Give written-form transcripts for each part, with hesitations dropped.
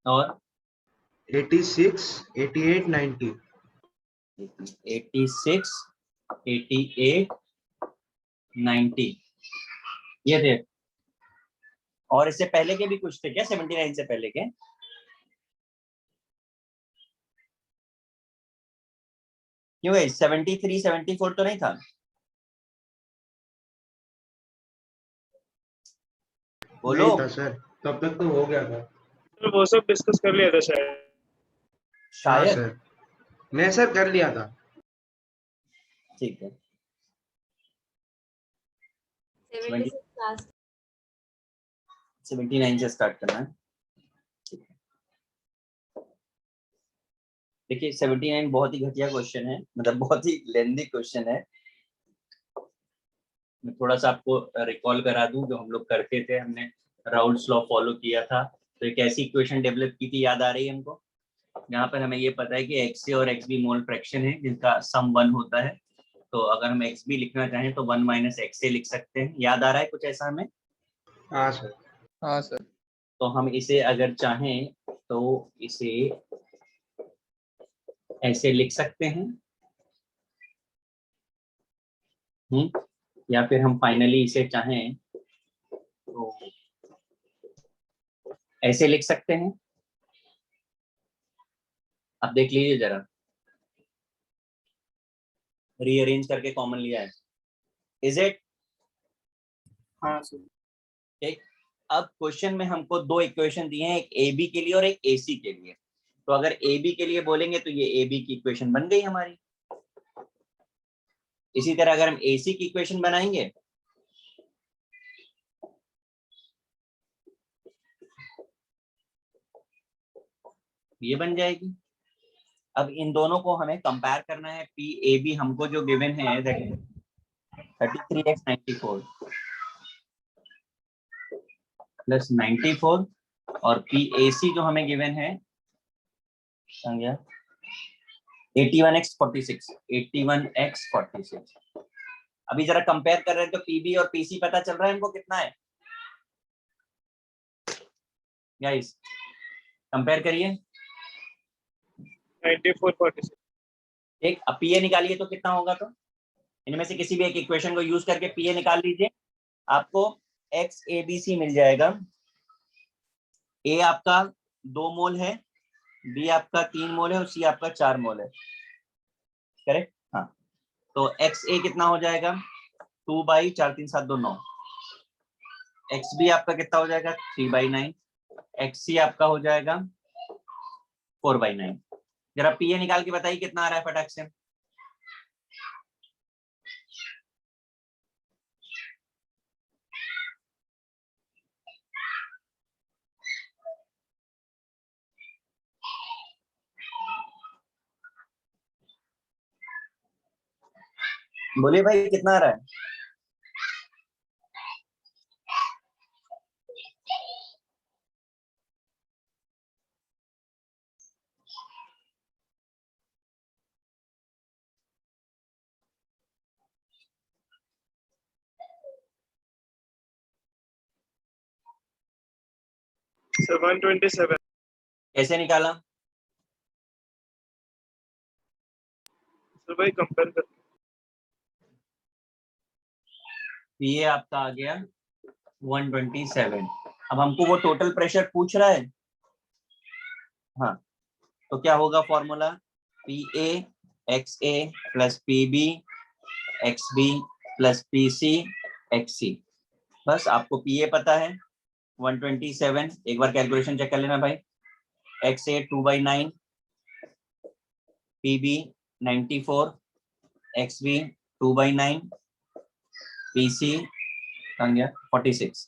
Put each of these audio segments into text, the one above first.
और 86, 88, 90। 86, 88, 90 ये थे। और इससे पहले के भी कुछ थे क्या? 79 से पहले के? क्यों है 73, 74 तो नहीं था? बोलो। नहीं था सर, तब तक तो हो गया था। तो वो सब डिस्कस कर लिया था शायद। हाँ शायद। सर, मैं सर कर लिया था। ठीक है। 79 से स्टार्ट करना है। देखिए 79 बहुत ही घटिया क्वेश्चन है, मतलब बहुत ही लेंथी क्वेश्चन है। मैं थोड़ा सा आपको रिकॉल करा दूं जो हम लोग करते थे, हमने राउल्स लॉ फॉलो किया था। तो एक ऐसी इक्वेशन डेवलप की थी, याद आ रही है हमको? यहाँ पर हमें ये पता है कि एक्स ए और एक्स बी मोल फ्रैक्शन है जिनका सम 1 होता है। तो अगर हम एक्स बी लिखना चाहें तो 1 माइनस एक्स ए लिख सकते हैं। याद आ रहा है कुछ ऐसा हमें? हाँ सर। हाँ सर। तो हम इसे अगर चाहें तो इसे ऐसे लिख सकते हैं। या फिर हम फाइनली इसे चाहें तो ऐसे लिख सकते हैं। अब देख लीजिए जरा, रीअरेंज करके कॉमन लिया है। Is it? हाँ सर। ठीक। अब क्वेश्चन में हमको दो इक्वेशन दिए हैं, एक ए बी के लिए और एक ए सी के लिए। तो अगर ए बी के लिए बोलेंगे तो ये ए बी की इक्वेशन बन गई हमारी। इसी तरह अगर हम ए सी की इक्वेशन बनाएंगे ये बन जाएगी। अब इन दोनों को हमें कंपेयर करना है। पी ए बी हमको जो गिवन है 33x94 प्लस 94 और पी ए सी जो हमें गिवन है 81x46 81x46। अभी जरा कंपेयर कर रहे हैं तो पीबी और पीसी पता चल रहा है हमको कितना है गाइस? कंपेयर करिए। 9446। एक अब पीए निकालिए तो कितना होगा? तो इनमें से किसी भी एक इक्वेशन को यूज करके पीए निकाल लीजिए, आपको एक्स ए बी सी मिल जाएगा। ए आपका 2 मोल है, बी आपका 3 मोल है और सी आपका 4 मोल है। करेक्ट? हाँ। तो एक्स ए कितना हो जाएगा? 2/4 3 7 2 9। एक्स बी आपका कितना हो जाएगा? 3/9। एक्स सी आपका हो जाएगा 4/9। जरा पीए निकाल के बताइए कितना आ रहा है फटाक से। बोलिए भाई कितना आ रहा है? सर 127। कैसे निकाला? सर भाई कंपेयर कर। पीए आपका आ गया 127। अब हमको वो टोटल प्रेशर पूछ रहा है। हाँ, तो क्या होगा formula? P A X A plus P B X B plus P C X C. बस आपको पीए पता है 127। एक बार कैलकुलेशन चेक कर लेना भाई। X A 2/9, P B 94, X B 2/9, P C 46,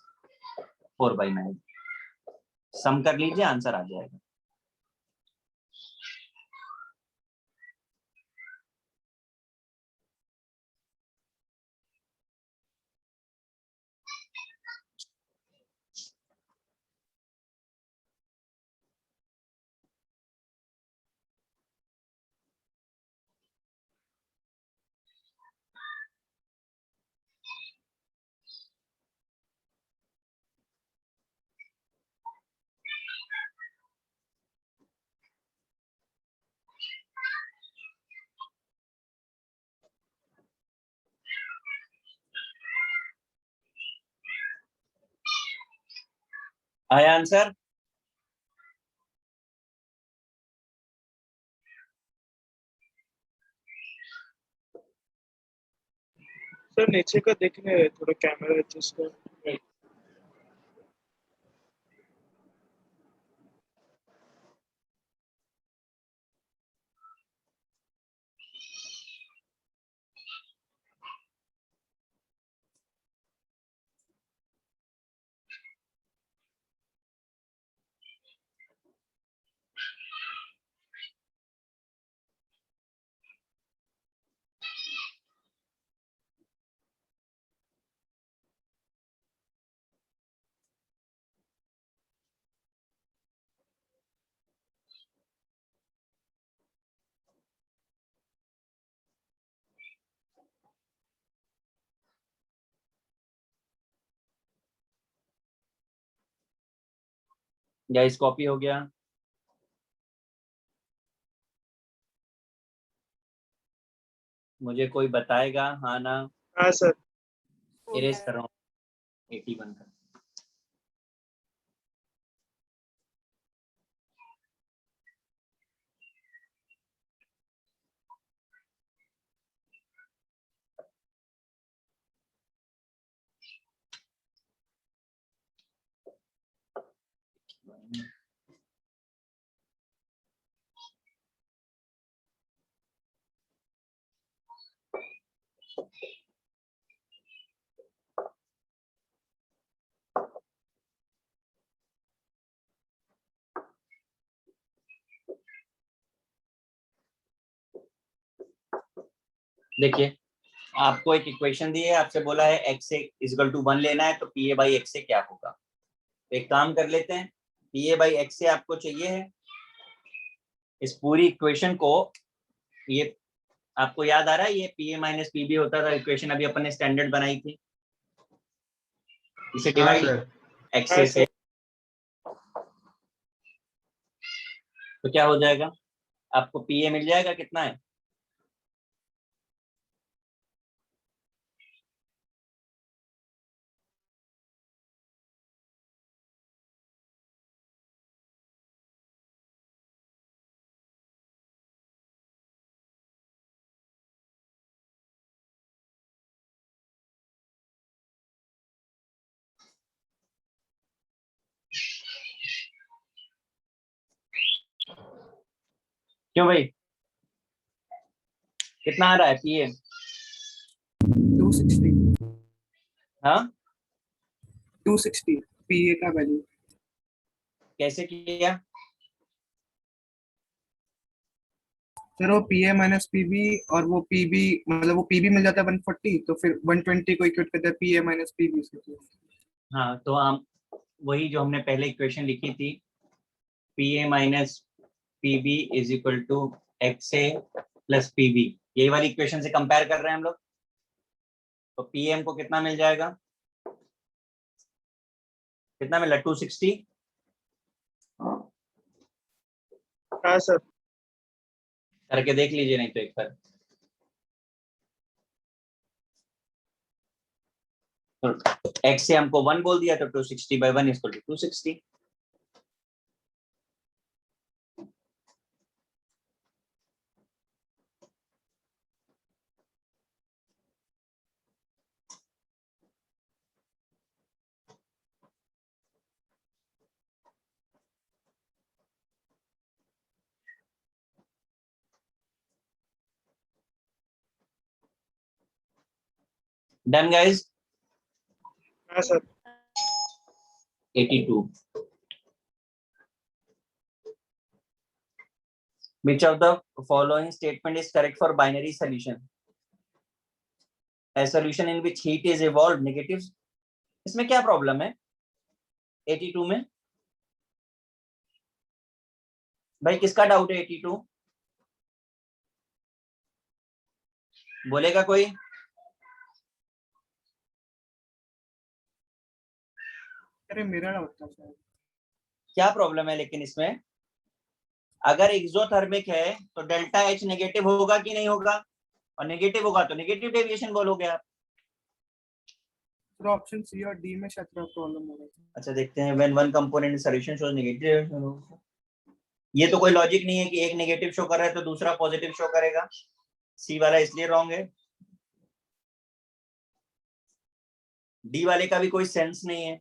4/9। Sum कर लीजिए, आंसर आ जाएगा। आया आंसर? सर नीचे का देखने थोड़ा कैमरा एडजस्ट कर। गाइस कॉपी हो गया? मुझे कोई बताएगा? हाँ ना? हाँ सर। इरेज कर रहा हूँ 81 का। देखिए, आपको एक इक्वेशन दी है, आपसे बोला है x से इक्वल टू 1 लेना है, तो पी ए बाई एक्स से क्या होगा? तो एक काम कर लेते हैं, पी ए बाई एक्स से आपको चाहिए है इस पूरी इक्वेशन को, ये आपको याद आ रहा है, ये P A minus P B होता था इक्वेशन, अभी अपन ने स्टैंडर्ड बनाई थी, इसे हाँ डिवाइड सर। एक्स हाँ से, तो क्या हो जाएगा? आपको पी ए मिल जाएगा, कितना है? क्यों भाई, कितना आ रहा है पी ए? 260 हाँ, 260 पीए का वैल्यू। कैसे किया? सर वो पीए माइनस पीबी और वो पीबी, मतलब वो पीबी मिल जाता है 140, तो फिर 120 को इक्वेट करता है पीए माइनस पीबी से। हाँ, तो हम वही जो हमने पहले इक्वेशन लिखी थी, P A minus P B is equal to X A plus P B, यही वाली इक्वेशन से कंपेयर कर रहे हैं हम लोग। तो पी एम को कितना मिल जाएगा? कितना मिला? 260। हाँ सर। करके देख लीजिए, नहीं तो एक बार। तो एक्स से हमको 1 बोल दिया, तो 260 by 1 equal to 260। Done guys? हाँ sir. 82 which of the following statement is correct for binary solution? A solution in which heat is evolved negative, इसमें क्या प्रॉब्लम है 82 में? भाई किसका डाउट है 82? बोलेगा कोई? अरे मेरा डाउट था सर। क्या प्रॉब्लम है लेकिन इसमें? अगर एक्सोथर्मिक है तो डेल्टा एच नेगेटिव होगा कि नहीं होगा? और नेगेटिव होगा तो नेगेटिव डेविएशन बोलोगे आप। सर ऑप्शन सी और डी में शायद प्रॉब्लम हो रही है। अच्छा देखते हैं, when one component solution shows negative, ये तो कोई लॉजिक नहीं है कि एक नेगेटिव शो कर रहा है तो दूसरा पॉजिटिव शो करेगा। सी वाला इसलिए रॉन्ग है, डी वाले का भी कोई सेंस नहीं है।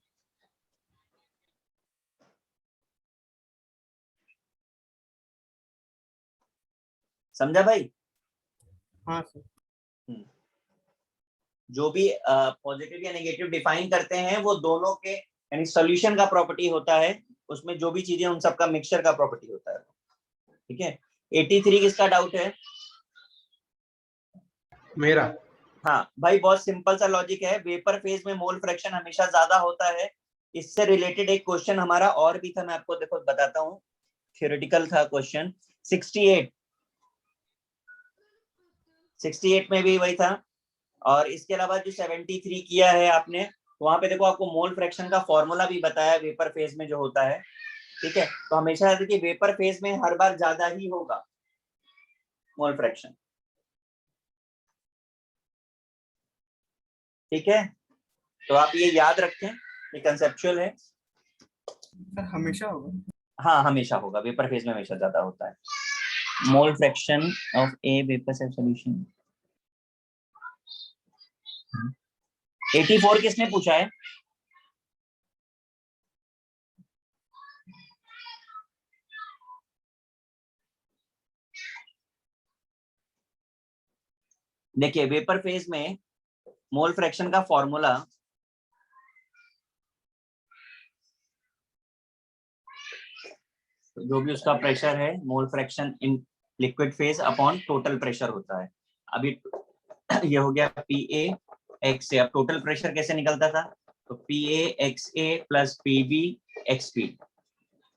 समझा भाई? हाँ सर। जो भी पॉजिटिव या नेगेटिव डिफाइन करते हैं वो दोनों के यानी सॉल्यूशन का प्रॉपर्टी होता है, उसमें जो भी चीजें उन सबका मिक्सचर का प्रॉपर्टी होता है। ठीक है, 83 किसका डाउट है? मेरा। हाँ भाई, बहुत सिंपल सा लॉजिक है, वेपर फेज में मोल फ्रैक्शन हमेशा ज्यादा होता है। इससे रिलेटेड एक क्वेश्चन हमारा और भी था, मैं आपको देखो बताता हूँ, थ्योरेटिकल था क्वेश्चन 68 में भी वही था। और इसके अलावा जो 73 किया है आपने, वहां पे देखो आपको मोल फ्रैक्शन का फॉर्मूला भी बताया वेपर फेज में जो होता है। ठीक है, तो हमेशा देखिए वेपर फेज में हर बार ज्यादा ही होगा मोल फ्रैक्शन। ठीक है, तो आप ये याद रखें, ये कंसेप्चुअल है। सर हमेशा होगा। हाँ हमेशा होगा, वेपर फेज में हमेशा ज्यादा होता है mole fraction of A vapour phase solution. 84 किसने पूछा है? देखिए वेपर फेज में मोल फ्रैक्शन का फॉर्मूला जो भी उसका प्रेशर है, mole fraction in liquid phase upon total pressure होता है। अभी ये हो गया पी ए एक्स ए। अब टोटल प्रेशर कैसे निकलता था? तो P A X A plus P B X P.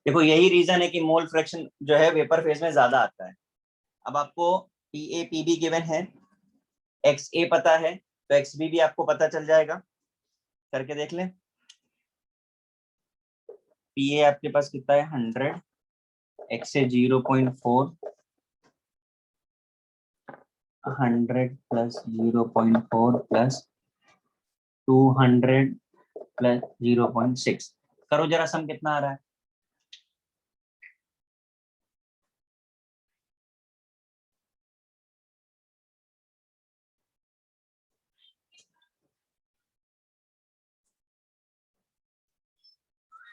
देखो यही रीजन है कि मोल फ्रैक्शन जो है वेपर फेज में ज्यादा आता है। अब आपको P A P be given है, एक्स ए पता है, तो एक्स बी भी आपको पता चल जाएगा, करके देख लें। पी ए आपके पास कितना है 100, एक्स ए 0.4, 100 प्लस 0.4 प्लस 200 प्लस 0.6। करो जरा सम कितना आ रहा है।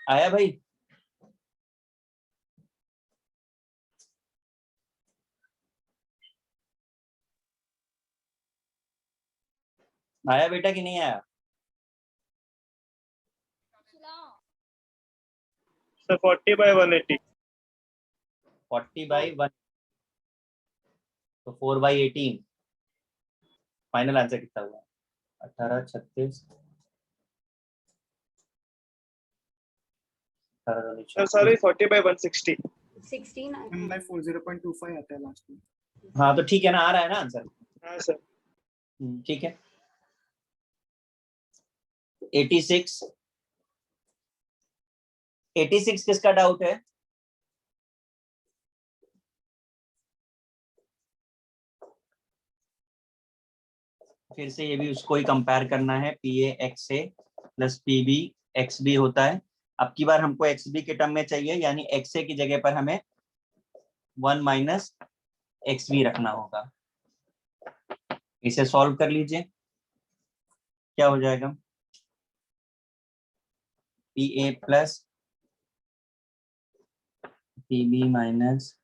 आया भाई? आया बेटा कि नहीं आया? सर 40/180। 40/1, तो 4/18। फाइनल आंसर कितना हुआ? 18, 36, सर सॉरी 40/160। 1/4 0.25 आता है लास्ट में। हाँ तो ठीक है ना, आ रहा है ना आंसर? हाँ सर। ठीक है। 86, 86 किसका डाउट है? फिर से ये भी उसको ही कंपेयर करना है, P A X A plus P B X B होता है। अब की बार हमको एक्स बी के टर्म में चाहिए, यानी एक्स ए की जगह पर हमें 1 माइनस एक्स बी रखना होगा। इसे सॉल्व कर लीजिए, क्या हो जाएगा? P A plus P B minus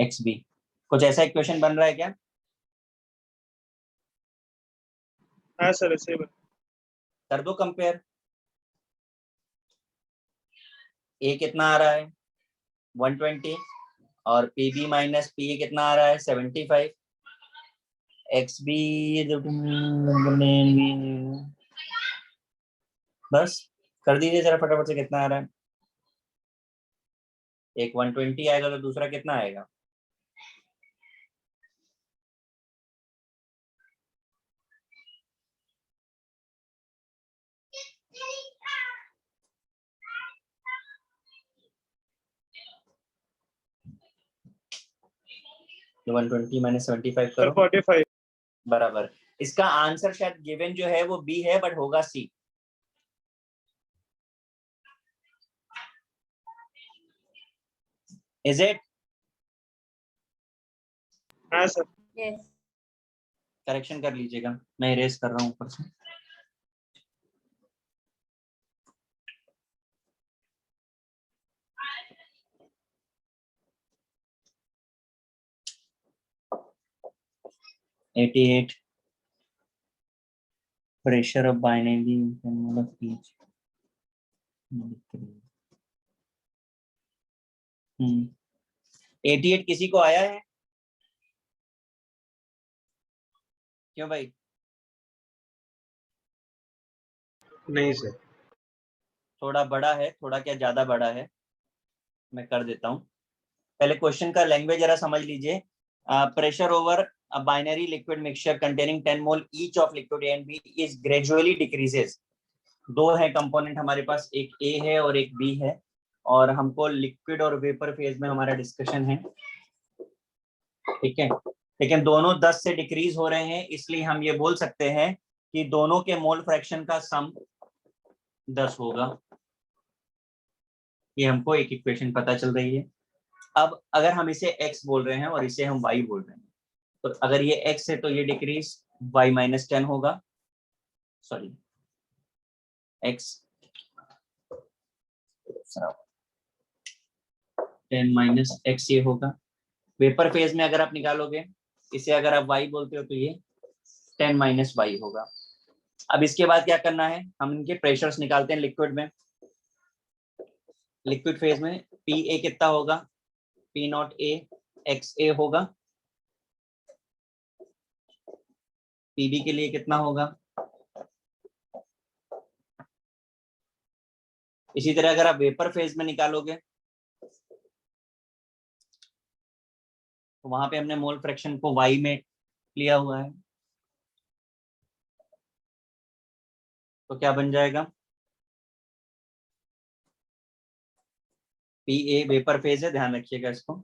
X B. कुछ ऐसा इक्वेशन बन रहा है क्या? हाँ सर ऐसे ही कर दो कंपेयर। ए कितना आ रहा है 120, और P B minus P A कितना आ रहा है 75। एक्स बी बस कर दीजिए जरा फटाफट से, कितना आ रहा है? एक 120 आएगा तो दूसरा कितना आएगा? तो 120 माइनस 75 सर करो 45। बराबर। इसका आंसर शायद गिवन जो है वो बी है, बट होगा सी। Is it? हाँ सर। Yes. करेक्शन कर लीजिएगा, मैं इरेज कर रहा हूँ ऊपर से। $88 pressure of binary mole of each. 88 किसी को आया है? क्यों भाई? नहीं सर। थोड़ा बड़ा है, थोड़ा क्या ज्यादा बड़ा है? मैं कर देता हूँ। पहले क्वेश्चन का लैंग्वेज जरा समझ लीजिए। Pressure over a binary liquid mixture containing 10 mole each of liquid A and B is gradually decreases. दो है कंपोनेंट हमारे पास, एक A है और एक B है, और हमको लिक्विड और वेपर फेज में हमारा डिस्कशन है, ठीक है। लेकिन दोनों 10 से डिक्रीज हो रहे हैं, इसलिए हम ये बोल सकते हैं कि दोनों के मोल फ्रैक्शन का सम 10 होगा। ये हमको एक इक्वेशन पता चल रही है। अब अगर हम इसे x बोल रहे हैं और इसे हम y बोल रहे हैं, तो अगर ये x है तो ये डिक्रीज y माइनस 10 होगा, सॉरी x 10 माइनस x ये होगा। वेपर फेज में अगर आप निकालोगे, इसे अगर आप y बोलते हो तो ये 10 माइनस y होगा। अब इसके बाद क्या करना है, हम इनके प्रेशर्स निकालते हैं लिक्विड में। लिक्विड फेज में PA कितना होगा, P नॉट A XA होगा। PB के लिए कितना होगा? इसी तरह अगर आप वेपर फेज में निकालोगे तो वहां पे हमने मोल फ्रैक्शन को y में लिया हुआ है, तो क्या बन जाएगा? PA वेपर फेज है, ध्यान रखिएगा इसको।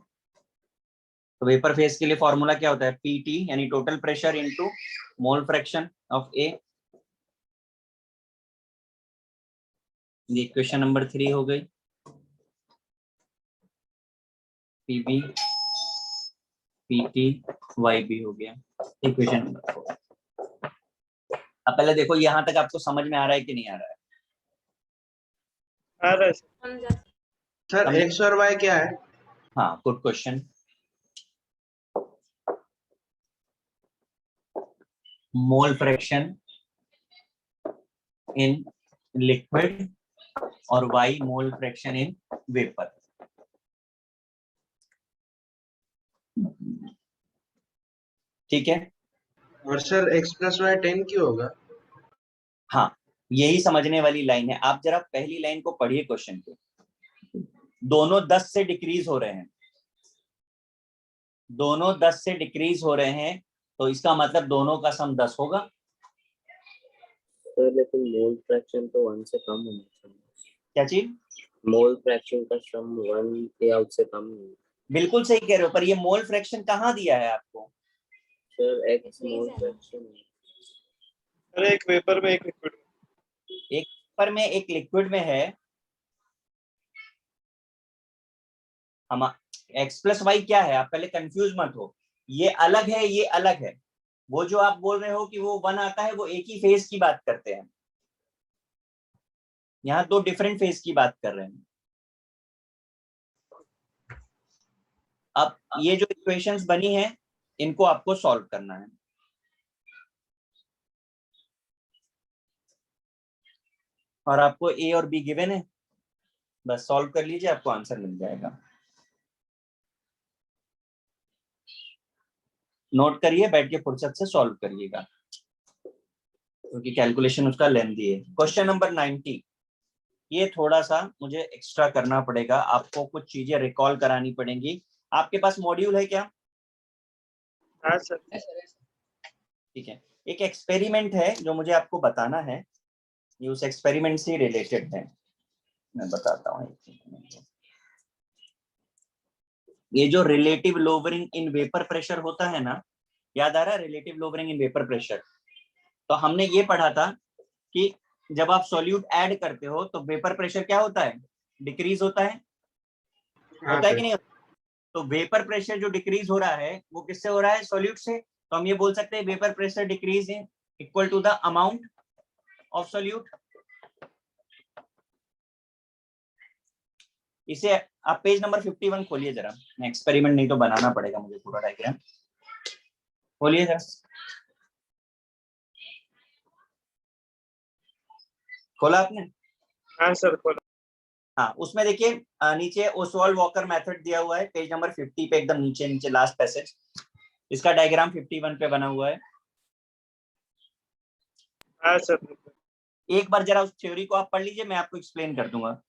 तो वेपर फेज के लिए फॉर्मूला क्या होता है? PT यानी total pressure into mole fraction of A। ये इक्वेशन नंबर 3 हो गई। PB PT YB हो गया इक्वेशन नंबर 4। अब पहले देखो यहाँ तक आपको समझ में आ रहा है कि नहीं आ रहा है? आ रहा है सर। समझा। सर x और y क्या है? हाँ, good question. Mole fraction in liquid और y mole fraction in vapour. ठीक है। और सर x प्लस y 10 क्यों होगा? हाँ, यही समझने वाली लाइन है। आप जरा पहली लाइन को पढ़िए क्वेश्चन के। दोनों 10 से डिक्रीज हो रहे हैं, दोनों 10 से डिक्रीज हो रहे हैं, तो इसका मतलब दोनों का सम 10 होगा। सर लेकिन मोल फ्रैक्शन तो 1 से कम होना चाहिए। क्या चीज? मोल फ्रैक्शन का सम 1 के आउट से कम नहीं। बिल्कुल सही कह रहे हो, पर ये मोल फ्रैक्शन कहाँ दिया है आपको? सर x मोल फ्रैक्शन है। अरे एक वेपर में एक लिक्विड में। एक पर में एक लिक्विड में है। हम x प्लस वाई क्या है, आप पहले कंफ्यूज मत हो। ये अलग है, ये अलग है। वो जो आप बोल रहे हो कि वो 1 आता है, वो एक ही फेज की बात करते हैं। यहाँ दो डिफरेंट फेज की बात कर रहे हैं। अब ये जो इक्वेशंस बनी है, इनको आपको सॉल्व करना है। और आपको ए और बी गिवन है, बस सॉल्व कर लीजिए, आपको आंसर मिल जाएगा। नोट करिए, बैठ के फुर्सत से सॉल्व करिएगा, क्योंकि कैलकुलेशन उसका लेंथी है। क्वेश्चन नंबर 90, ये थोड़ा सा मुझे एक्स्ट्रा करना पड़ेगा, आपको कुछ चीजें रिकॉल करानी पड़ेंगी। आपके पास मॉड्यूल है क्या? हाँ सर। ठीक है। एक एक्सपेरिमेंट है जो मुझे आपको बताना है, ये उस एक्सपेरिमेंट से रिलेटेड है। मैं बताता हूँ। ये जो रिलेटिव लोवरिंग इन वेपर प्रेशर होता है ना, याद आ रहा है रिलेटिव लोवरिंग इन वेपर प्रेशर? तो हमने ये पढ़ा था कि जब आप सॉल्यूट ऐड करते हो तो वेपर प्रेशर क्या होता है? डिक्रीज होता है, हाँ होता है कि सर। नहीं? तो वेपर प्रेशर जो डिक्रीज हो रहा है वो किससे हो रहा है? सॉल्यूट से। तो हम ये बोल सकते हैं vapour pressure decrease in equal to the amount of solute. इसे आप पेज नंबर 51 खोलिए जरा, एक्सपेरिमेंट नहीं तो बनाना पड़ेगा मुझे पूरा डायग्राम। खोलिए जरा, खोला आपने? हाँ सर खोला। हाँ, उसमें देखिए नीचे ओसवाल्ड वॉकर मेथड दिया हुआ है, पेज नंबर 50 पे एकदम नीचे नीचे लास्ट पैसेज। इसका डायग्राम 51 पे बना हुआ है। हाँ सर। एक बार जरा उस थ्योरी को आप पढ़ लीजिए, मैं आपको एक्सप्लेन कर दूंगा।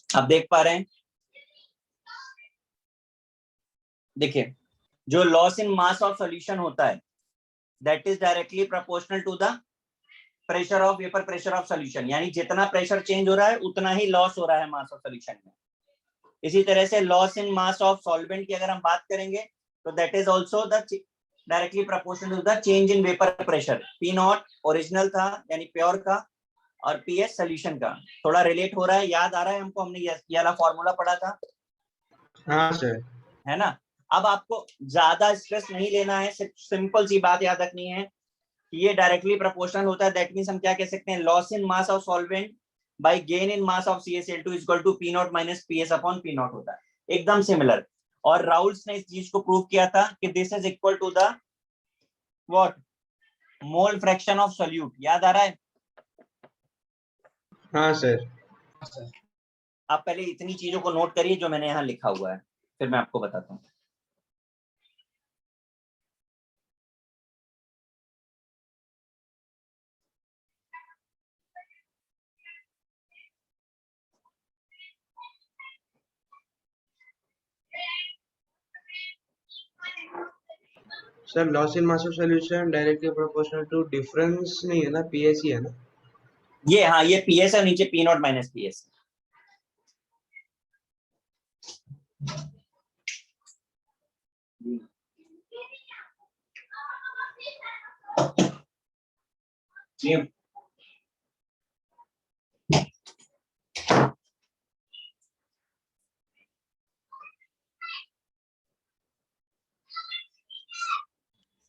आप देख पा रहे हैं? देखिए, जो loss in mass of solution होता है that is directly proportional to the pressure of vapour pressure of solution, यानी जितना प्रेशर चेंज हो रहा है उतना ही लॉस हो रहा है मास ऑफ सॉल्यूशन में। इसी तरह से loss in mass of solvent की अगर हम बात करेंगे तो that is also the directly proportional to the change in vapour pressure. P not original था यानी प्योर का, और पीएस सॉल्यूशन का। थोड़ा रिलेट हो रहा है, याद आ रहा है हमको? हमने ये वाला फॉर्मूला पढ़ा था, हाँ सर। है ना? अब आपको ज्यादा स्ट्रेस नहीं लेना है, सिर्फ सिंपल सी बात याद रखनी है कि ये डायरेक्टली प्रोपोर्शनल होता है। दैट मींस हम क्या कह सकते हैं? Loss in mass of solvent by gain in mass of CaCl2 is equal to P not minus PS upon P not होता है, एकदम सिमिलर। और राउल्स ने इस चीज को प्रूव किया था कि this is equal to the what? Mole fraction of solute. याद आ रहा है? हाँ सर। आप पहले इतनी चीजों को नोट करिए जो मैंने यहाँ लिखा हुआ है, फिर मैं आपको बताता हूँ। Sir loss in mass of solution directly proportional to difference नहीं है ना, पीएस ही है ना? ये हाँ, ये PS है, नीचे P not minus PS।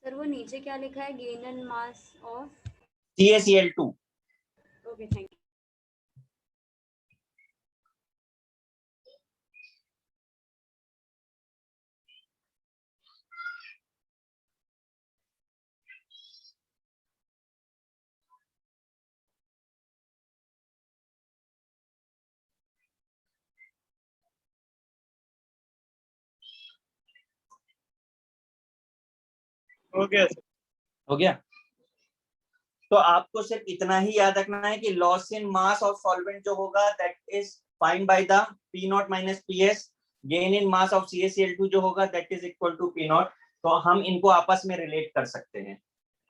Sir वो नीचे क्या लिखा है? Gain and mass of CaCl2। Okay thank you. हो गया सर। हो गया? तो आपको सिर्फ इतना ही याद रखना है कि loss in mass of solvent जो होगा that is find by the P not minus PS। Gain in mass of CaCl2 जो होगा that is equal to P not. तो हम इनको आपस में रिलेट कर सकते हैं।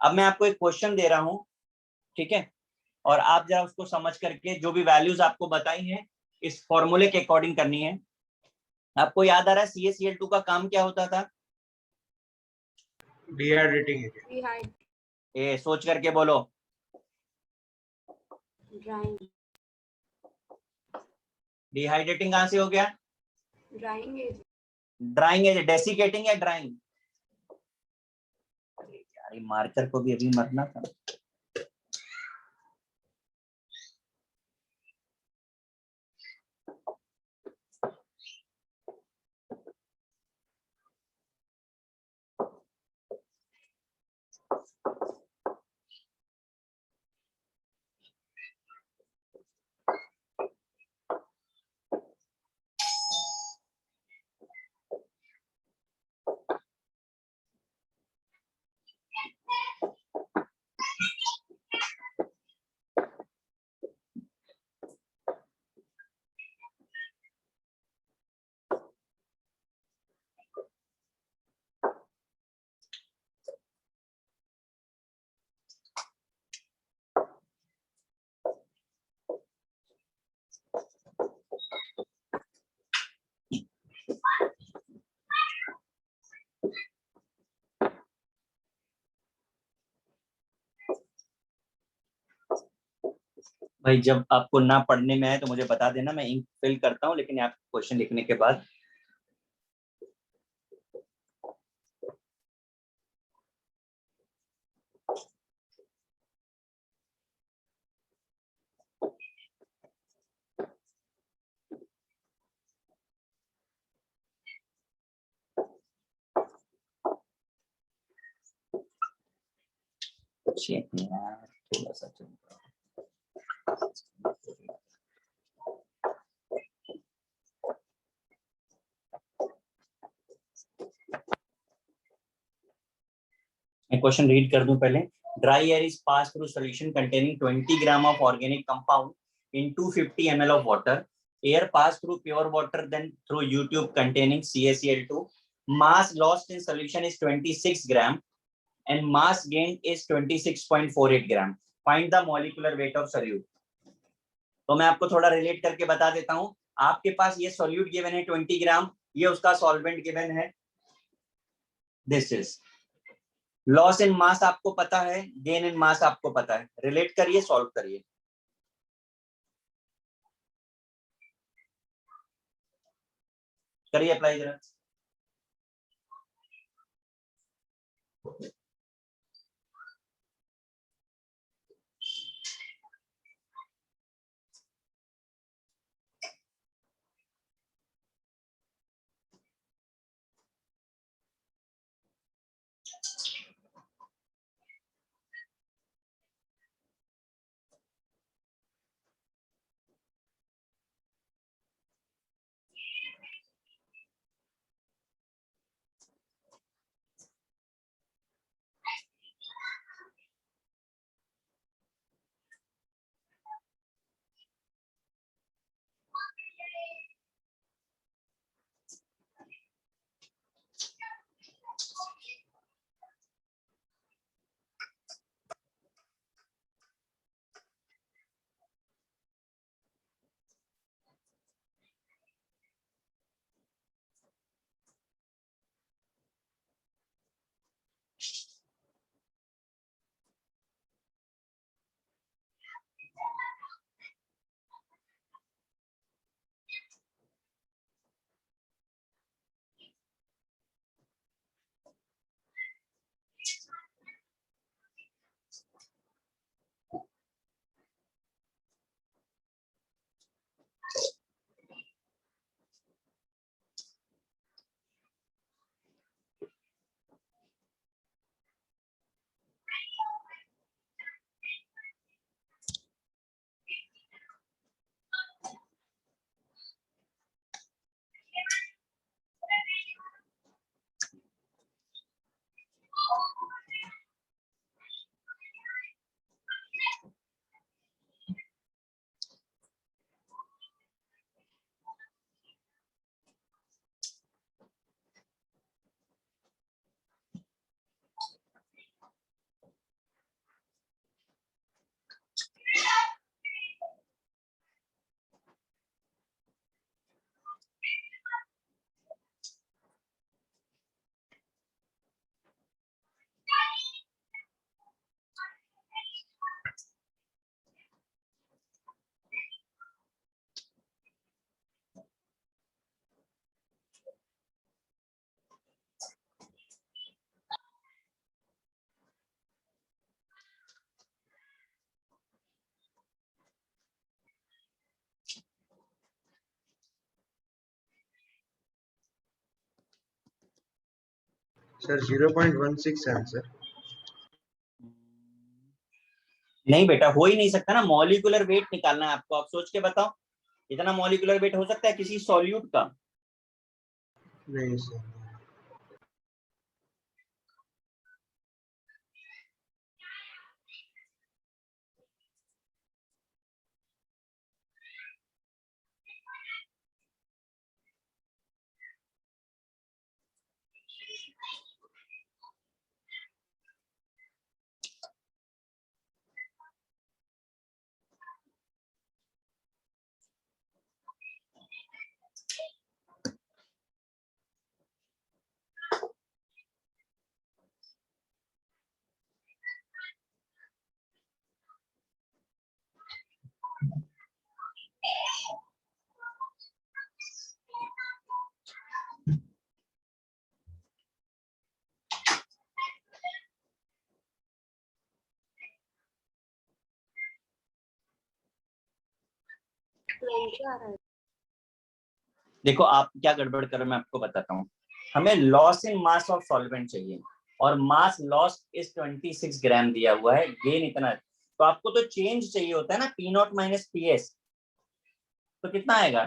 अब मैं आपको एक क्वेश्चन दे रहा हूं, ठीक है? और आप जरा उसको समझ करके जो भी वैल्यूज आपको बताई हैं इस फॉर्मूले के अकॉर्डिंग करनी है। आपको याद आ रहा है CaCl2 का काम क्या होता था? Dehydrating agent. डिहाइड ए सोच करके बोलो। ड्राइंग डिहाइड्रेटिंग कहां से हो गया? Drying agent drying agent. Desiccating या ड्राइंग? भाई मार्कर को भी अभी मरना था। भाई जब आपको ना पढ़ने में आए तो मुझे बता देना, मैं इंक फिल करता हूँ, लेकिन आप क्वेश्चन लिखने के बाद। Shit, यार थोड़ा सा चल रहा है। मैं क्वेश्चन रीड कर दूं पहले। Dry air is pass through solution containing 20 gram of organic compound in 250 ml of water. Air pass through pure water then through U-tube containing CaCl2. Mass lost in solution is 26 gram and mass gained is 26.48 gram. Find the molecular weight of solute. तो मैं आपको थोड़ा relate करके बता देता हूं। आपके पास ये सॉल्यूट गिवन है 20 ग्राम, ये उसका सॉल्वेंट गिवन है, दिस इज। लॉस इन मास आपको पता है, गेन इन मास आपको पता है, रिलेट करिए, सॉल्व करिए। करिए अप्लाई जरा। सर 0.16 है आंसर। नहीं बेटा, हो ही नहीं सकता ना, मॉलिक्यूलर वेट निकालना है आपको। आप सोच के बताओ, इतना मॉलिक्यूलर वेट हो सकता है किसी सॉल्यूट का? नहीं सर। आ रहा है। देखो आप क्या गड़बड़ कर रहे हो, मैं आपको बताता हूँ। हमें loss in mass of solvent चाहिए, और मास लॉस इज 26 ग्राम दिया हुआ है, गेन इतना है। तो आपको तो चेंज चाहिए होता है ना, P not minus P S. तो कितना आएगा?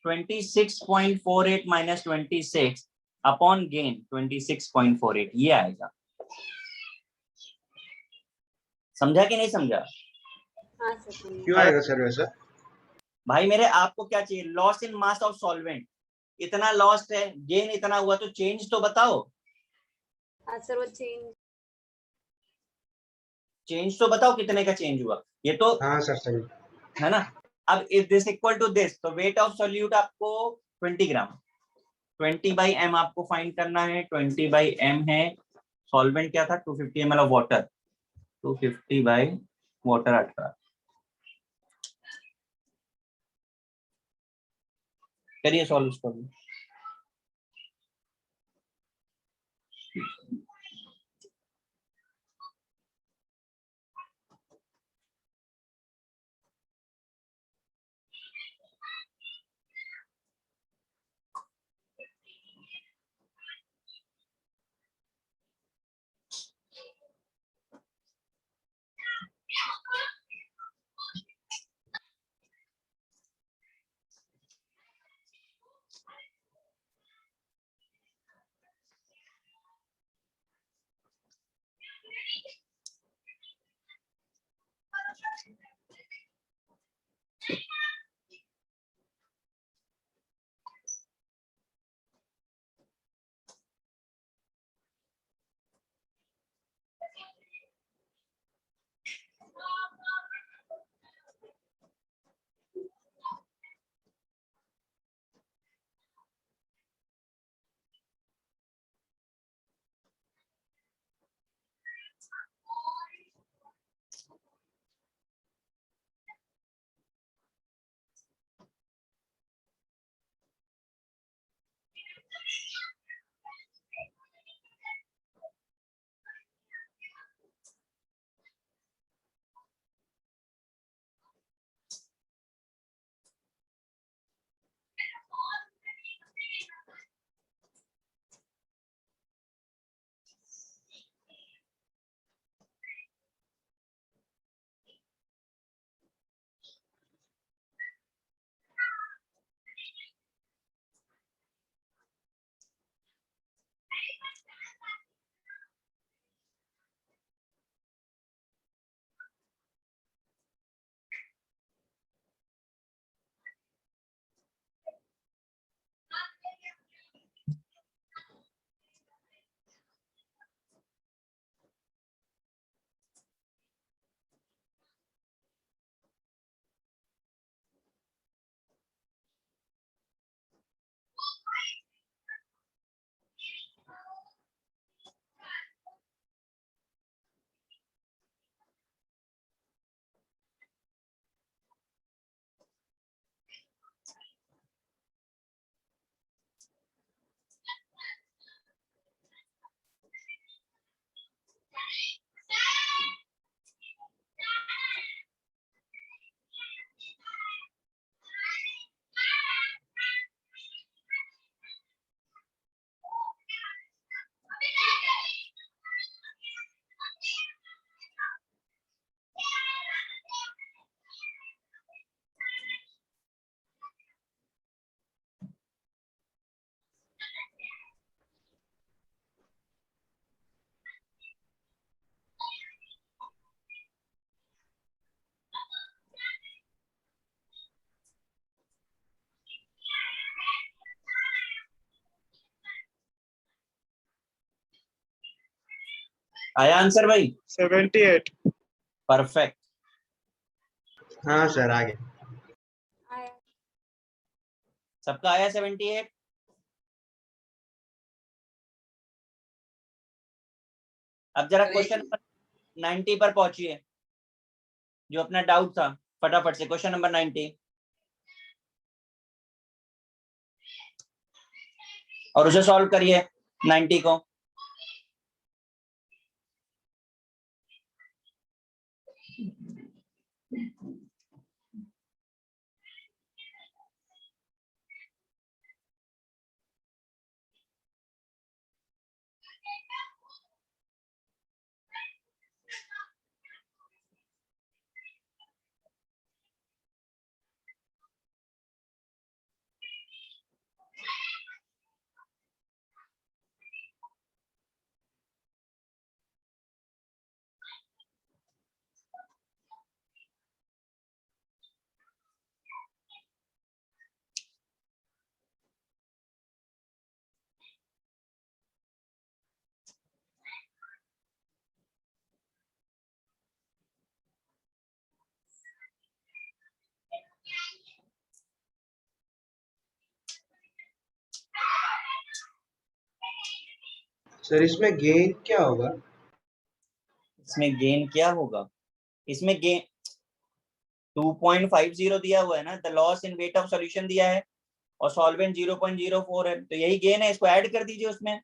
26.48 माइनस 26 अपॉन गेन 26.48, ये आएगा। समझा कि नहीं समझा? हाँ सर समझ क्यों आएगा सर वैसा? भाई मेरे, आपको क्या चाहिए? Loss in mass of solvent, इतना लॉस्ट है, गेन इतना हुआ, तो चेंज तो बताओ। हाँ सर वो चेंज चेंज तो बताओ, कितने का चेंज हुआ ये तो, हाँ सर सही। है ना। अब if this equal to this, तो वेट ऑफ सोल्यूट आपको 20 ग्राम, 20 बाई एम आपको फाइंड करना है। 20 बाई एम है, सॉल्वेंट क्या था? 250 ml of water, 250 by water 18। करिए सॉल्व उसको भी। आया आंसर भाई? 78. परफेक्ट। हाँ सर आगे। आया। सबका आया 78? अब जरा क्वेश्चन नंबर 90 पर पहुंचिए, जो अपना डाउट था। फटाफट से क्वेश्चन नंबर 90, और उसे सॉल्व करिए 90 को। सर इसमें गेन क्या होगा? इसमें गेन क्या होगा? इसमें गेन 2.50 दिया हुआ है ना, the loss in weight of solution दिया है, और सॉल्वेंट 0.04 है, तो यही गेन है, इसको ऐड कर दीजिए उसमें।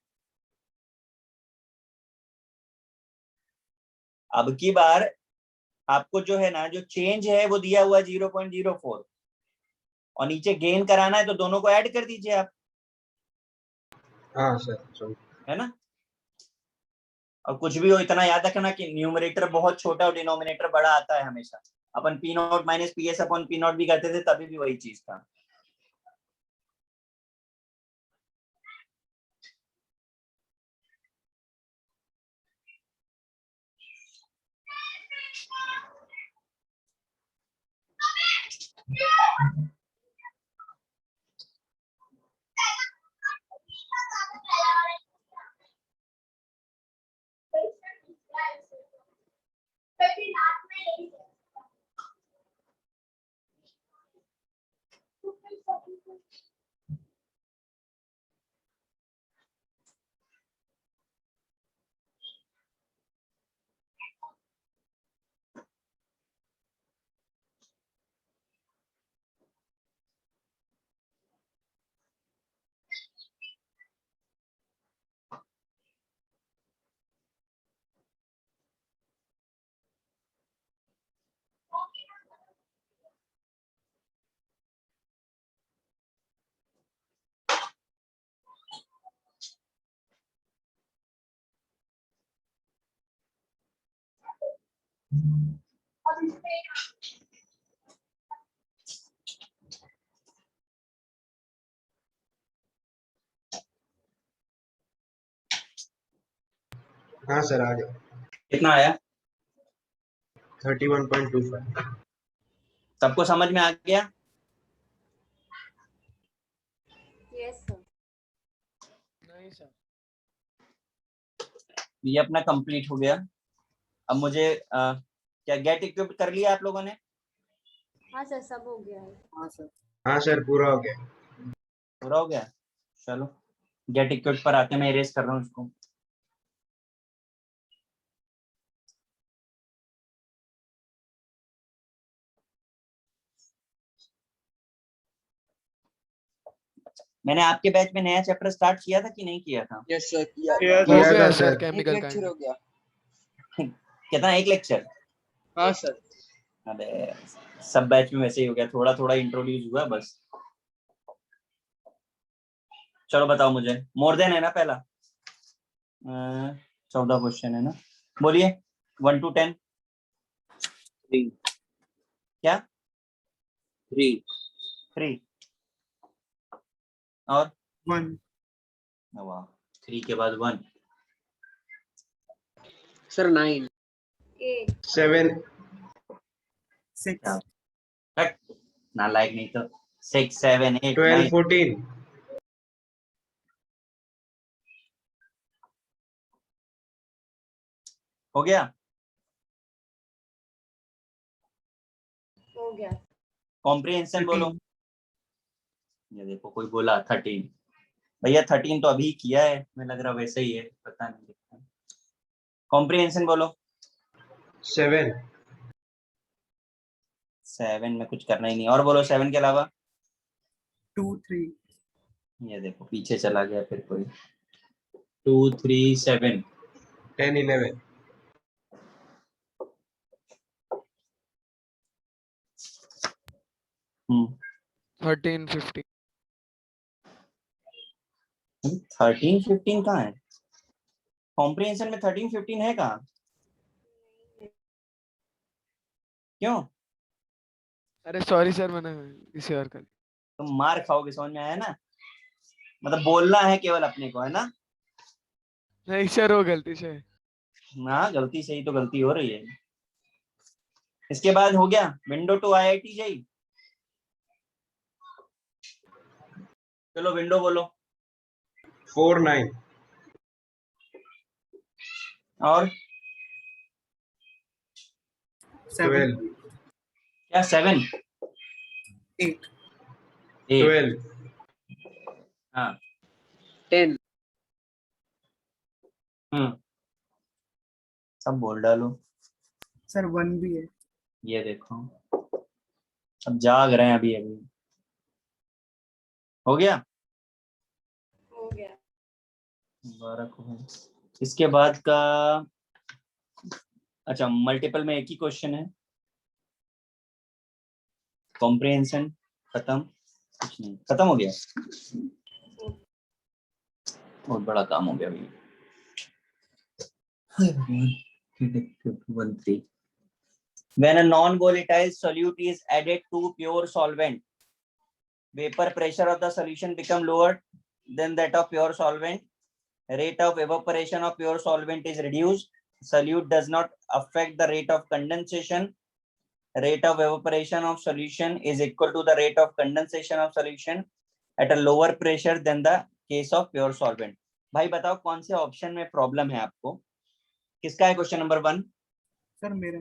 अब की बार आपको जो है ना, जो चेंज है वो दिया हुआ है 0.04, और नीचे गेन कराना है, तो दोनों को ऐड कर दीजिए आप, हाँ सर है ना। और कुछ भी हो, इतना याद रखना कि न्यूमरेटर बहुत छोटा और डिनोमिनेटर बड़ा आता है हमेशा। अपन P not minus P S अपन पी नॉट भी करते थे, तभी भी वही चीज था। हाँ सर आगे। कितना आया? 31.25। सबको समझ में आ गया? Yes sir. नहीं सर। ये अपना कंप्लीट हो गया। अब मुझे क्या गेट इक्विप्ड कर लिया आप लोगों ने? हाँ सर, सब हो गया है। हाँ सर। हाँ सर पूरा हो गया। पूरा हो गया। चलो गेट इक्विप्ड पर आते, मैं इरेज कर रहा हूँ उसको। मैंने आपके बैच में नया चैप्टर स्टार्ट किया था कि नहीं किया था? यस सर किया किया था। था किया था सर। सर। एक केमिकल लेक्चर हो गया। कितना, एक लेक्चर? हाँ सर। अरे सब बैच में वैसे ही हो गया, थोड़ा थोड़ा इंट्रोड्यूस हुआ बस। चलो बताओ मुझे, मोर देन है ना पहला? 14 क्वेश्चन है ना, बोलिए 1 to 10। 3. क्या? 3. 3 और 1 वाह, 3 के बाद 1। सर 9. 8। 7। 6 हट, ना लाइक नहीं तो 6 7 8 12 9। 14। हो गया? हो गया। कॉम्प्रिहेंशन बोलो। 13 ये देखो कोई बोला 13, भैया 13 तो अभी किया है, मैं लग रहा वैसे ही है, पता नहीं। कॉम्प्रिहेंशन बोलो। 7 7 में कुछ करना ही नहीं, और बोलो 7 के अलावा। 2 3 ये देखो पीछे चला गया फिर कोई। 2 3 7। 10 11 13 15 13 15 कहाँ है? कॉम्प्रिहेंशन में 13 15 है कहाँ? क्यों? अरे सॉरी सर, मैंने इसे और कर तुम मार खाओगे, समझ में आया ना? मतलब बोलना है केवल अपने को, है ना? नहीं सर, वो गलती से। हाँ गलती से ही तो गलती हो रही है। इसके बाद हो गया विंडो टू IIT जेई। चलो विंडो बोलो। 4 9 और 7 12 क्या? 7 8 8। 12 हाँ 10 सब बोल डालो। सर 1 भी है। ये देखो अब जाग रहे हैं अभी अभी। हो गया? हो गया। मुबारक हो। इसके बाद का, अच्छा मल्टीपल में एक ही क्वेश्चन है। कॉम्प्रिहेंशन खत्म, कुछ नहीं, खत्म हो गया। बहुत बड़ा काम हो गया अभी। 13 When a non-volatile solute is added to pure solvent, vapor pressure of the solution become lower than that of pure solvent. Rate of evaporation of pure solvent is reduced. Solute does not affect the rate of condensation. Rate of evaporation of solution is equal to the rate of condensation of solution at a lower pressure than the case of pure solvent. भाई बताओ कौन से option में problem है आपको? किसका है question number 1? Sir मेरा।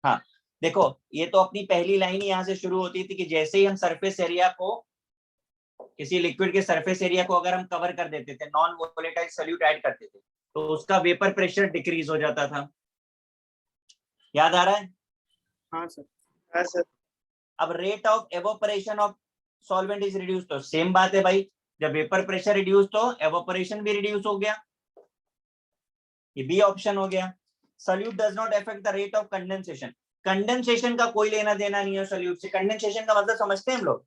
हाँ देखो, ये तो अपनी पहली लाइन यहाँ से शुरू होती थी कि जैसे ही हम सरफेस एरिया को, किसी लिक्विड के सरफेस एरिया को अगर हम कवर कर देते थे, नॉन वोलेटाइल सॉल्यूट ऐड करते थे, तो उसका वेपर प्रेशर डिक्रीज हो जाता था। याद आ रहा है? हाँ सर। हाँ सर। अब rate of evaporation of solvent is reduce, तो सेम बात है भाई, जब वेपर प्रेशर रिड्यूस तो एवोपरेशन भी रिड्यूस हो गया। ये बी ऑप्शन हो गया। Solute does not affect the rate of condensation. Condensation का कोई लेना देना नहीं है सॉल्यूट से। कंडेंसेशन का मतलब समझते हैं हम लोग?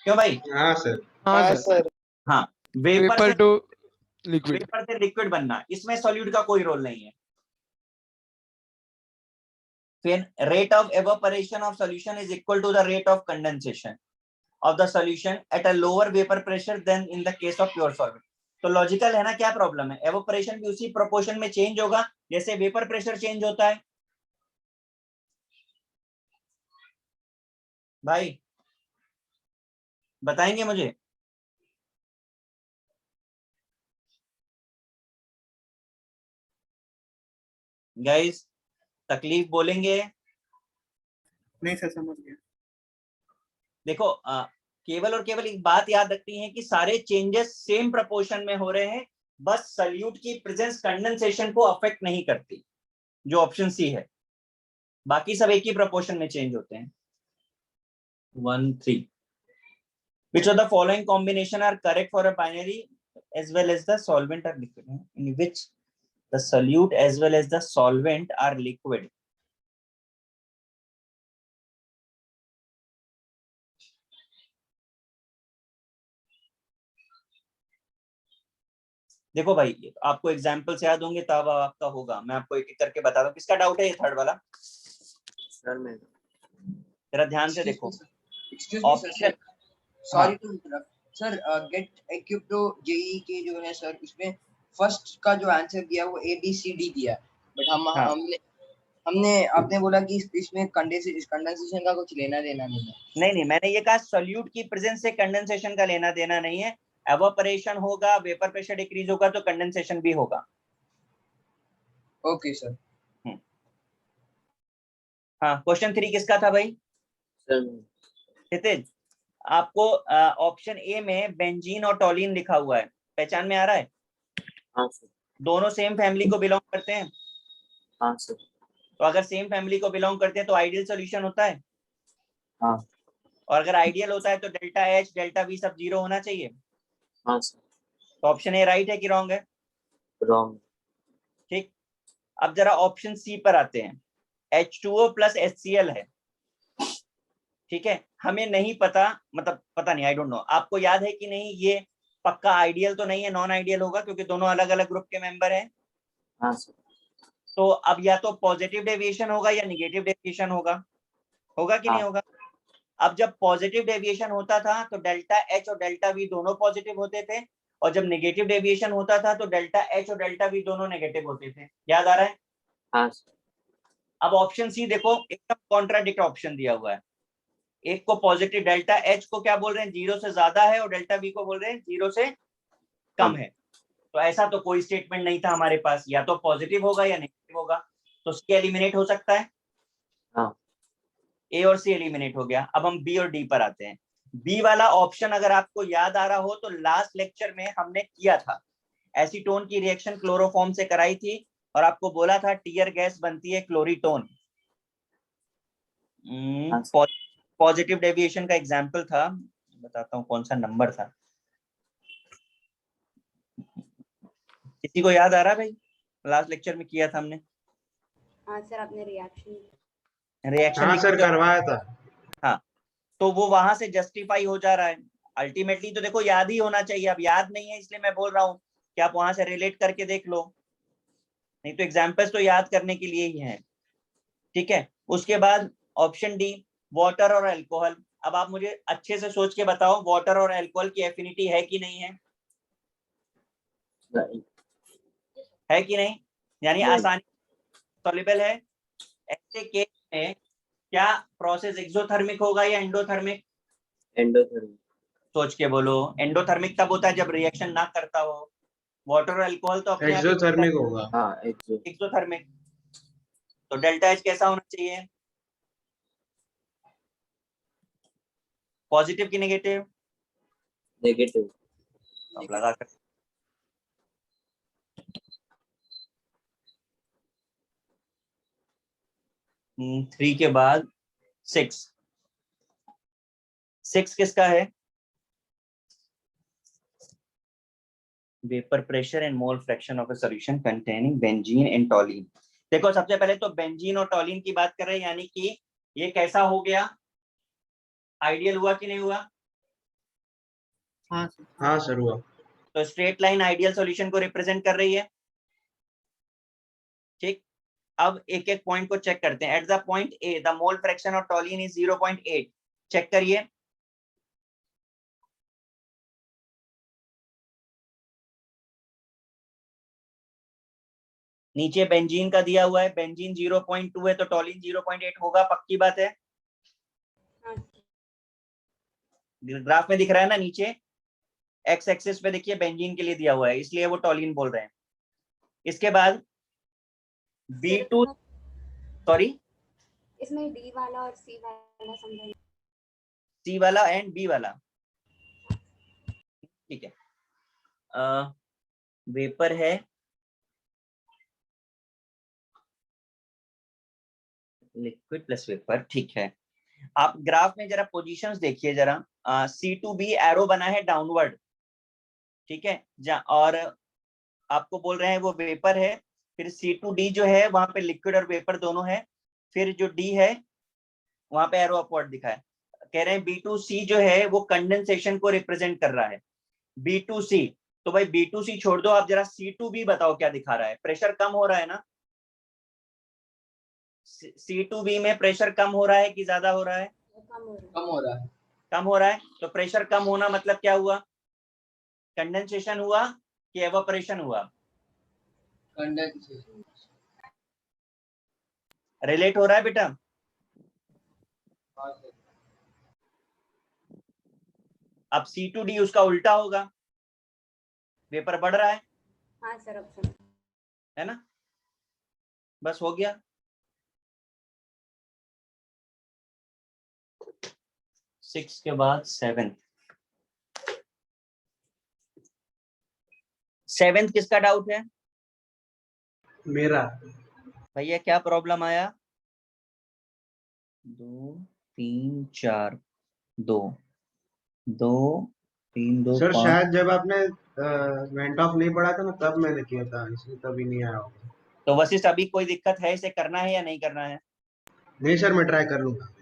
क्यों भाई? हाँ सर हाँ हाँ सर, सर। हाँ, वेपर वेपर से टू लिक्विड। वेपर से लिक्विड बनना, इसमें सॉल्यूट का कोई रोल नहीं है। फिर rate of evaporation of solution is equal to the rate of condensation of the solution at a lower vapour pressure than in the case of pure solvent. तो logical है ना? क्या प्रॉब्लम है? एवापोरेशन भी उसी प्रोपोर्शन में change होगा जैसे वेपर प्रेशर चेंज होता है। भाई बताएंगे मुझे? गाइस तकलीफ बोलेंगे? नहीं सर, समझ गया। देखो केवल और केवल एक बात याद रखनी है कि सारे चेंजेस सेम प्रोपोर्शन में हो रहे हैं, बस सॉल्यूट की प्रेजेंस कंडेंसेशन को अफेक्ट नहीं करती, जो ऑप्शन सी है। बाकी सब एक ही प्रोपोर्शन में चेंज होते हैं। 1 3 which of the following combination are correct for a binary as well as the solvent are liquid, in which the solute as well as the solvent are liquid? देखो भाई आपको एग्जांपल से याद होंगे तब आपका होगा। मैं आपको एक एक करके बता दूं। किसका डाउट है ये थर्ड वाला? सर मैं जरा ध्यान से देखो। Excuse me, sir. Option Sorry to interrupt. Sir, get equipped to JEE के जो है सर, उसमें फर्स्ट का जो आंसर दिया वो ABCD दिया, बट हाँ। हमने आपने बोला कि इसमें कंडेंसेशन का कुछ लेना देना नहीं है। नहीं, मैंने ये कहा सॉल्यूट की प्रेजेंस से कंडेंसेशन का लेना देना नहीं है। एवापोरेशन होगा, वेपर प्रेशर डिक्रीज होगा तो कंडेंसेशन भी होगा। Okay sir. हाँ, क्वेश्चन 3 किसका था भाई? सर क्षितिज, आपको ऑप्शन ए में बेंजीन और टॉलिन लिखा हुआ है, पहचान में आ रहा है? हाँ सर। दोनों सेम फैमिली को बिलोंग करते हैं। हाँ सर। तो अगर सेम फैमिली को बिलोंग करते हैं तो आइडियल सॉल्यूशन होता है। हाँ। और अगर आइडियल होता है तो डेल्टा एच डेल्टा वी सब 0 होना चाहिए। हाँ सर। तो ऑप्शन ए राइट है कि रॉन्ग है? रॉन्ग। ठीक, अब जरा ऑप्शन सी पर आते हैं। H2O प्लस HCl है, ठीक है, हमें नहीं पता, मतलब पता नहीं, आई डोंट नो, आपको याद है कि नहीं ये पक्का आइडियल तो नहीं है, नॉन आइडियल होगा क्योंकि दोनों अलग अलग ग्रुप के मेंबर हैं। हाँ सर। तो अब या तो पॉजिटिव डेविएशन होगा या निगेटिव डेविएशन होगा, होगा कि नहीं हाँ। होगा? अब जब पॉजिटिव डेविएशन होता था तो डेल्टा एच और डेल्टा वी दोनों पॉजिटिव होते थे, और जब नेगेटिव डेविएशन होता था तो डेल्टा एच और डेल्टा वी दोनों नेगेटिव होते थे। याद आ रहा है? हाँ सर। अब ऑप्शन सी देखो, एकदम कॉन्ट्राडिक्ट ऑप्शन दिया हुआ है। एक को पॉजिटिव, डेल्टा एच को क्या बोल रहे हैं, 0 से ज्यादा है, और डेल्टा वी को बोल रहे हैं 0 से कम है। तो ऐसा तो कोई स्टेटमेंट नहीं था हमारे पास, या तो पॉजिटिव होगा या नेगेटिव होगा। तो सी एलिमिनेट हो सकता है। हाँ। ए और सी एलिमिनेट हो गया। अब हम बी और डी पर आते हैं। बी वाला ऑप्शन अगर आपको याद आ रहा हो तो लास्ट लेक्चर में हमने किया था, एसीटोन की रिएक्शन क्लोरोफॉर्म से कराई थी, और आपको बोला था टीयर गैस बनती है क्लोरीटोन। हाँ पॉजिटिव डेविएशन का एग्जाम्पल था, बताता हूँ कौन सा नंबर था, किसी को याद आ रहा है भाई? लास्ट लेक्चर में किया था हमने हाँ सर, आपने रिएक्शन रिएक्शन हाँ सर, करवाया था। हाँ, तो वो वहां से जस्टिफाई हो जा रहा है। अल्टीमेटली तो देखो याद ही होना चाहिए, अब याद नहीं है इसलिए मैं बोल रहा हूँ कि आप वहां से रिलेट करके देख लो, नहीं तो एग्जाम्पल्स तो याद करने के लिए ही हैं। ठीक है, उसके बाद ऑप्शन डी, वाटर और अल्कोहल। अब आप मुझे अच्छे से सोच के बताओ, वाटर और अल्कोहल की एफिनिटी है कि नहीं है? नहीं। है कि नहीं? यानी नहीं। आसानी सॉल्युबल है। ऐसे केस में क्या प्रोसेस एक्सोथर्मिक होगा या एंडोथर्मिक? एंडोथर्मिक। सोच के बोलो। एंडोथर्मिक तब होता है जब रिएक्शन ना करता हो। वाटर और अल्कोहल तो अपने आप ही एक्सोथर्मिक होगा। हाँ एक्सो। एक्सोथर्मिक। तो डेल्टा एच कैसा होना चाहिए, पॉजिटिव की नेगेटिव? नेगेटिव। अब लगा कर 3 के बाद 6, 6 किसका है? Vapour pressure and mole fraction of a solution containing benzene and टॉलिन। देखो सबसे पहले तो बेंजीन और टॉलिन की बात कर रहे हैं, यानी कि ये कैसा हो गया, आइडियल हुआ कि नहीं हुआ? हाँ सर। हाँ सर, हुआ। तो स्ट्रेट लाइन आइडियल सॉल्यूशन को रिप्रेजेंट कर रही है। ठीक, अब एक एक पॉइंट को चेक करते हैं। At the point A the mole fraction of toluene is 0.8। Check करिए, नीचे बेंजीन का दिया हुआ है, बेंजीन 0.2 है तो टॉलिन 0.8 होगा, पक्की बात है। हाँ ग्राफ में दिख रहा है ना, नीचे एक्स एक्सिस पे देखिए बेंजीन के लिए दिया हुआ है, इसलिए वो टॉलिन बोल रहे हैं। इसके बाद B2, सॉरी इसमें डी वाला और सी वाला समझाइए। सी वाला एंड बी वाला, ठीक है। वेपर है, लिक्विड प्लस वेपर, ठीक है। आप ग्राफ में जरा पोजीशंस देखिए जरा, C2B एरो बना है डाउनवर्ड, ठीक है, और आपको बोल रहे हैं वो वेपर है। फिर C2D जो है वहां पे लिक्विड और वेपर दोनों है। फिर जो D है वहां पे एरो अपवर्ड दिखा है। कह रहे हैं B2C जो है वो कंडेंसेशन को रिप्रेजेंट कर रहा है, B2C। तो भाई B2C छोड़ दो, आप जरा C2B बताओ क्या दिखा रहा है? प्रेशर कम हो रहा है ना? C2B में प्रेशर कम हो रहा है कि ज्यादा हो रहा है? कम हो रहा है। कम हो रहा है। कम हो रहा है। तो प्रेशर कम होना मतलब क्या हुआ, कंडेंसेशन हुआ कि एवापोरेशन हुआ? कंडेंसेशन। रिलेट हो रहा है बेटा? हाँ सर। अब C2D उसका उल्टा होगा, वेपर बढ़ रहा है हाँ सर, ऑप्शन ना? बस हो गया। सिक्स के बाद सेवेंथ। सेवेंथ किसका डाउट है? मेरा। भैया क्या प्रॉब्लम आया? 2 3 4 2 2 3 2 सर 5। शायद जब आपने वेंट ऑफ नहीं पढ़ा था ना तब मैंने किया था, इसलिए तभी नहीं आया होगा। तो वशिष्ठ अभी कोई दिक्कत है, इसे करना है या नहीं करना है? नहीं सर, मैं ट्राई कर लूंगा।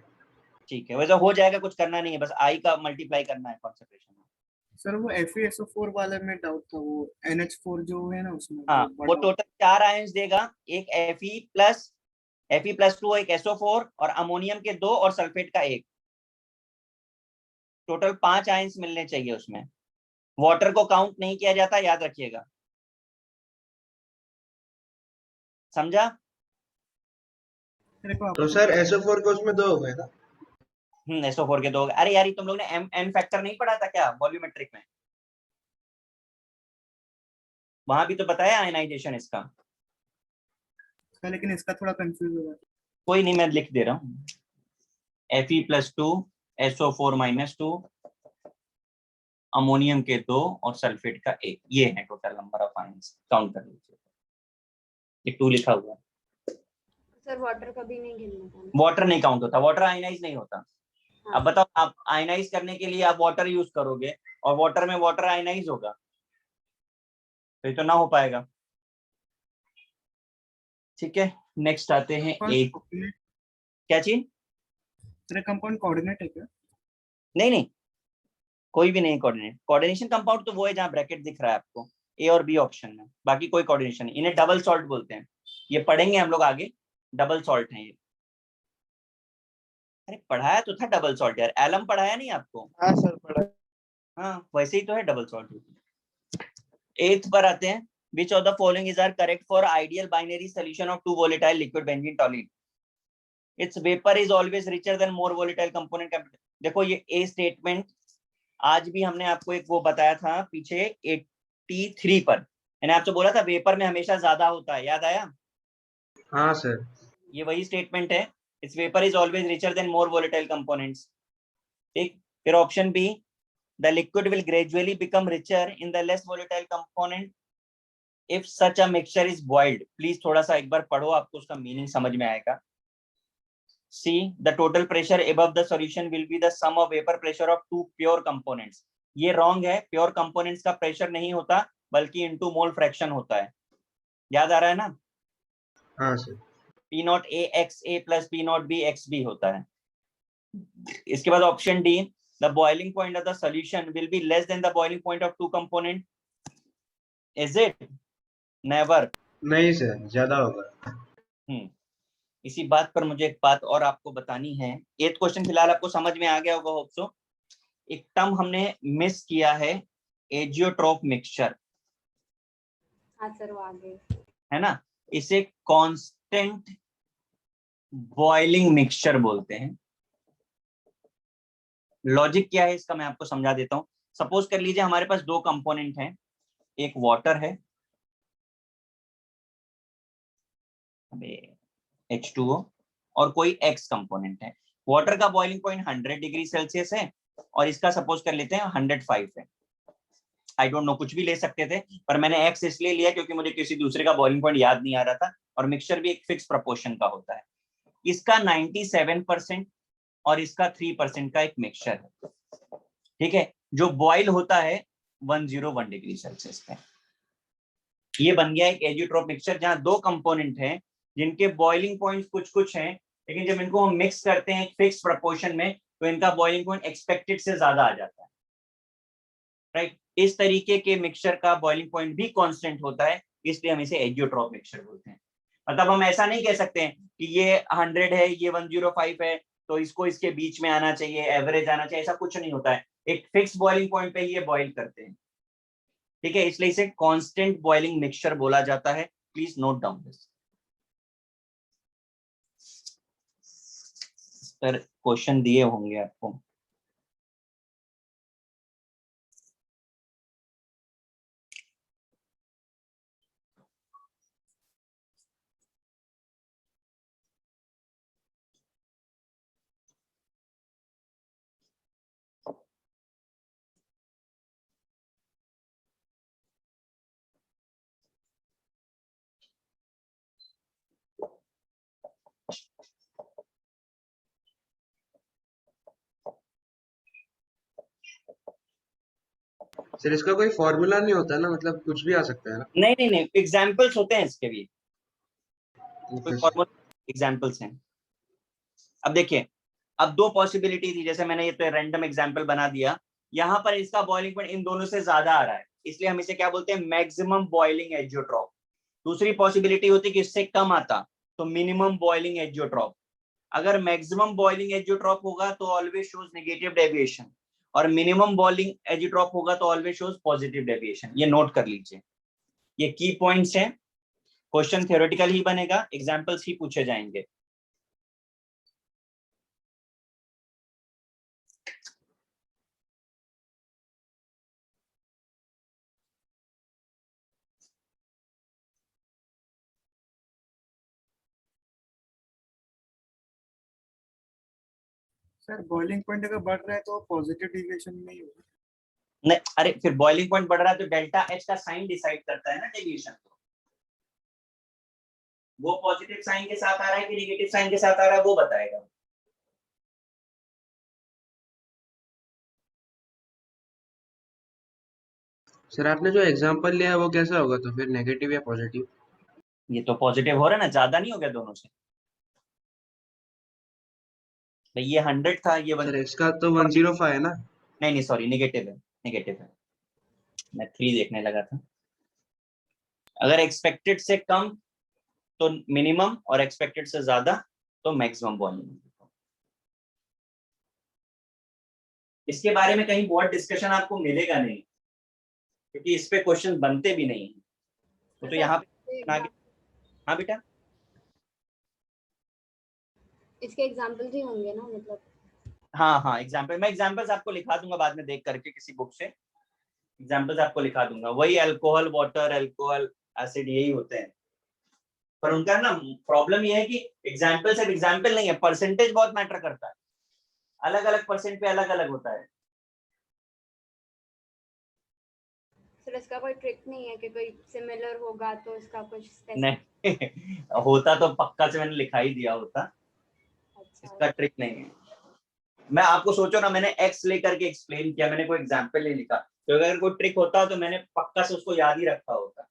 ठीक है, वैसे हो जाएगा, कुछ करना नहीं है, बस आई का मल्टीप्लाई करना है कंसंट्रेशन में। सर वो FeSO4 वाले में डाउट था, वो NH4 जो है ना उसमें हाँ, वो वो बड़ा। टोटल 4 आयंस देगा, एक Fe+2 एक SO4 और अमोनियम के 2 और सल्फेट का 1। टोटल 5 आयंस मिलने चाहिए उसमें। वाटर को काउंट नहीं किया जाता, याद रखिएगा, समझा? मेरे को तो सर SO4 के उसमें 2 हो गए ना? SO4 के 2। अरे यार, तुम लोग ने एन फैक्टर नहीं पढ़ा था क्या वॉल्यूमेट्रिक में? वहां भी तो बताया आयनाइजेशन इसका। लेकिन इसका थोड़ा कंफ्यूज हो रहा है। कोई नहीं, मैं लिख दे रहा हूँ। Fe+2 SO4-2 अमोनियम के 2 और सल्फेट का 1, ये है total number of ions. Count कर लीजिए, ये 2 लिखा हुआ है। सर वाटर कभी नहीं गिनना था ना? वाटर नहीं काउंट होता, वाटर आयनाइज नहीं होता। हाँ। अब बताओ, आप आयनाइज करने के लिए आप वाटर यूज करोगे और वाटर में वाटर आयनाइज होगा, तो ये तो ना हो पाएगा। ठीक है, नेक्स्ट आते हैं एक। क्या चीज? तेरे कंपाउंड कोऑर्डिनेट है क्या? नहीं नहीं, कोई भी नहीं कोऑर्डिनेट। कोऑर्डिनेशन कंपाउंड तो वो है जहां ब्रैकेट दिख रहा है आपको, ए और बी ऑप्शन में, बाकी कोई कोऑर्डिनेशन नहीं। इन्हें डबल सॉल्ट बोलते हैं, ये पढ़ेंगे हम लोग आगे। डबल सॉल्ट है ये। अरे पढ़ाया तो था डबल सॉल्ट यार, एलम पढ़ाया नहीं आपको? हाँ सर पढ़ा। हाँ, वैसे ही तो है डबल सॉल्ट। एथ पर आते हैं। Which of the following is are correct for ideal binary solution of two volatile liquid benzene toluene? Its vapour is always richer than more volatile component. देखो ये ए स्टेटमेंट आज भी हमने आपको एक वो बताया था पीछे 83 पर, मैंने आपसे बोला था वेपर में हमेशा ज्यादा होता है, याद आया? हाँ सर। ये वही स्टेटमेंट है, its vapour is always richer than more volatile components. ठीक, फिर option B, the liquid will gradually become richer in the less volatile component if such a mixture is boiled. Please थोड़ा सा एक बार पढ़ो, आपको उसका मीनिंग समझ में आएगा। C, the total pressure above the solution will be the sum of vapor pressure of two pure components. ये wrong है, pure components का pressure नहीं होता बल्कि into mole fraction होता है। याद आ रहा है ना? हाँ sir. P not A x A plus P not B x B होता है। इसके बाद option D, the boiling point of the solution will be less than the boiling point of two component. Is it? Never. नहीं sir, ज्यादा होगा। इसी बात पर मुझे एक बात और आपको बतानी है। 8th क्वेश्चन फिलहाल आपको समझ में आ गया होगा होप सो। एक टर्म हमने मिस किया है, एजियोट्रोप मिक्सचर, हाँ सर वो आगे। है ना? इसे कांस्टेंट बॉइलिंग मिक्सचर बोलते हैं। लॉजिक क्या है इसका मैं आपको समझा देता हूं। सपोज कर लीजिए हमारे पास दो कंपोनेंट हैं, एक वाटर है H2O और कोई X कंपोनेंट है। वाटर का बॉइलिंग पॉइंट 100 डिग्री सेल्सियस है और इसका सपोज कर लेते हैं 105 है। आई डोंट नो, कुछ भी ले सकते थे, पर मैंने X इसलिए लिया क्योंकि मुझे किसी दूसरे का बॉइलिंग पॉइंट याद नहीं आ रहा था, और मिक्सचर भी एक फिक्स प्रोपोर्शन का होता है। इसका 97% और इसका 3% का एक मिक्सचर है। ठीक है, जो बॉइल होता है 101 डिग्री सेल्सियस पे। ये बन गया एक एजियोट्रोप मिक्सचर जहां दो कंपोनेंट हैं जिनके बॉइलिंग पॉइंट्स कुछ कुछ हैं, लेकिन जब इनको हम मिक्स करते हैं फिक्स प्रोपोर्शन में तो इनका बॉइलिंग पॉइंट एक्सपेक्टेड से ज्यादा आ जाता है। राइट, इस तरीके के मिक्सचर का बॉइलिंग पॉइंट भी कांस्टेंट होता है, इसलिए हम इसे एजियोट्रोप मिक्सचर बोलते हैं। मतलब हम ऐसा नहीं कह सकते हैं कि ये 100 है ये 105 है तो इसको इसके बीच में आना चाहिए, एवरेज आना चाहिए, ऐसा कुछ नहीं होता है। एक फिक्स बॉइलिंग पॉइंट पे ही ये बॉइल करते हैं। ठीक है, इसलिए इसे कांस्टेंट बॉइलिंग मिक्सचर बोला जाता है। Please note down this. Sir question दिए होंगे आपको। सर इसका कोई फॉर्मूला नहीं होता ना, मतलब कुछ भी आ सकता है ना? नहीं नहीं नहीं, एग्जाम्पल्स होते हैं इसके भी, कोई ओके सर। फॉर्मूला, एग्जाम्पल्स हैं। अब देखिए, अब दो पॉसिबिलिटी थी, जैसे मैंने ये तो रैंडम एग्जाम्पल बना दिया, यहाँ पर इसका बॉइलिंग पॉइंट इन दोनों से ज्यादा आ रहा है, इसलिए हम इसे क्या बोलते हैं, मैक्सिमम बॉइलिंग एजियोट्रॉप। दूसरी पॉसिबिलिटी होती कि इससे कम आता तो मिनिमम बॉइलिंग एजियोट्रॉप। अगर मैक्सिमम बॉइलिंग एजियोट्रॉप होगा तो ऑलवेज शोज नेगेटिव डेविएशन, और मिनिमम बॉइलिंग एजियोट्रॉप होगा तो ऑलवेज शोज पॉजिटिव डेविएशन। ये नोट कर लीजिए, ये की पॉइंट्स हैं। क्वेश्चन थ्योरेटिकल ही बनेगा, एग्जांपल्स ही पूछे जाएंगे। सर बॉइलिंग पॉइंट अगर बढ़ रहा है तो पॉजिटिव डिविएशन नहीं होगा। नहीं, अरे फिर बॉइलिंग पॉइंट बढ़ रहा है तो डेल्टा एच का साइन डिसाइड करता है ना डेविएशन को। वो पॉजिटिव साइन के साथ आ रहा है कि नेगेटिव साइन के साथ आ रहा है वो बताएगा। सर आपने जो एग्जांपल लिया है वो कैसा होगा, तो फिर नेगेटिव या पॉजिटिव? ये तो पॉजिटिव हो रहा है ना, ज्यादा नहीं हो गया दोनों से। भाई ये 100 था, ये सर इसका तो 105 है ना? नहीं नहीं सॉरी, नेगेटिव है, नेगेटिव है। मैं 3 देखने लगा था। अगर एक्सपेक्टेड से कम तो मिनिमम, और एक्सपेक्टेड से ज्यादा तो मैक्सिमम बॉइलिंग। इसके बारे में कहीं बहुत डिस्कशन आपको मिलेगा नहीं, क्योंकि इस पे क्वेश्चन बनते भी नहीं है। तो यहाँ पे आगे, हाँ बेटा, इसके एग्जाम्पल ही होंगे ना, मतलब हाँ हाँ एग्जाम्पल, मैं एग्जाम्पल्स आपको लिखा दूंगा बाद में देख करके किसी बुक से, एग्जाम्पल्स आपको लिखा दूंगा। वही अल्कोहल वाटर, अल्कोहल एसिड, यही होते हैं। पर उनका ना प्रॉब्लम ये है कि एग्जाम्पल सिर्फ एग्जाम्पल नहीं है, परसेंटेज बहुत मैटर करता है। अलग अलग परसेंट पे अलग अलग होता है। सर इसका कोई ट्रिक नहीं है कि कोई सिमिलर होगा तो इसका कुछ नहीं होता तो पक्का से मैंने लिखा ही दिया होता, अच्छा इसका ट्रिक नहीं है। मैं आपको सोचो ना, मैंने एक्स लेकर के एक्सप्लेन किया, मैंने कोई एग्जाम्पल नहीं लिखा, तो अगर कोई ट्रिक होता तो मैंने पक्का से उसको याद ही रखा होता।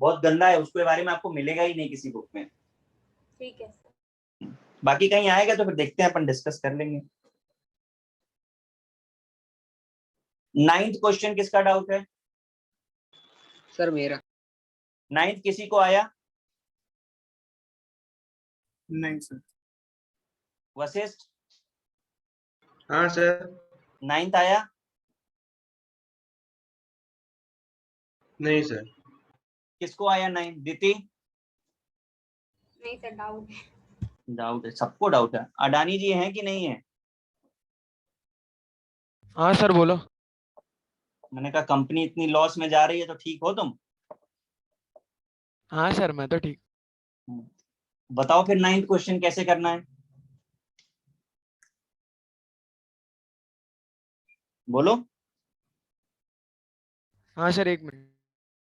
बहुत गंदा है, उसके बारे में आपको मिलेगा ही नहीं किसी बुक में। ठीक है सर। बाकी कहीं आएगा तो फिर देखते हैं, अपन डिस्कस कर लेंगे। 9th क्वेश्चन किसका डाउट है? सर मेरा। 9th किसी को आया? नहीं सर। वशिष्ठ हाँ सर। 9th आया? नहीं सर। किसको आया 9th? दीति? नहीं सर, डाउट है। डाउट है, सबको डाउट है। अडानी जी हैं कि नहीं है? हाँ सर बोलो। मैंने कहा कंपनी इतनी लॉस में जा रही है तो ठीक हो तुम? हाँ सर मैं तो ठीक। बताओ फिर 9th क्वेश्चन कैसे करना है, बोलो। हाँ सर 1 मिनट।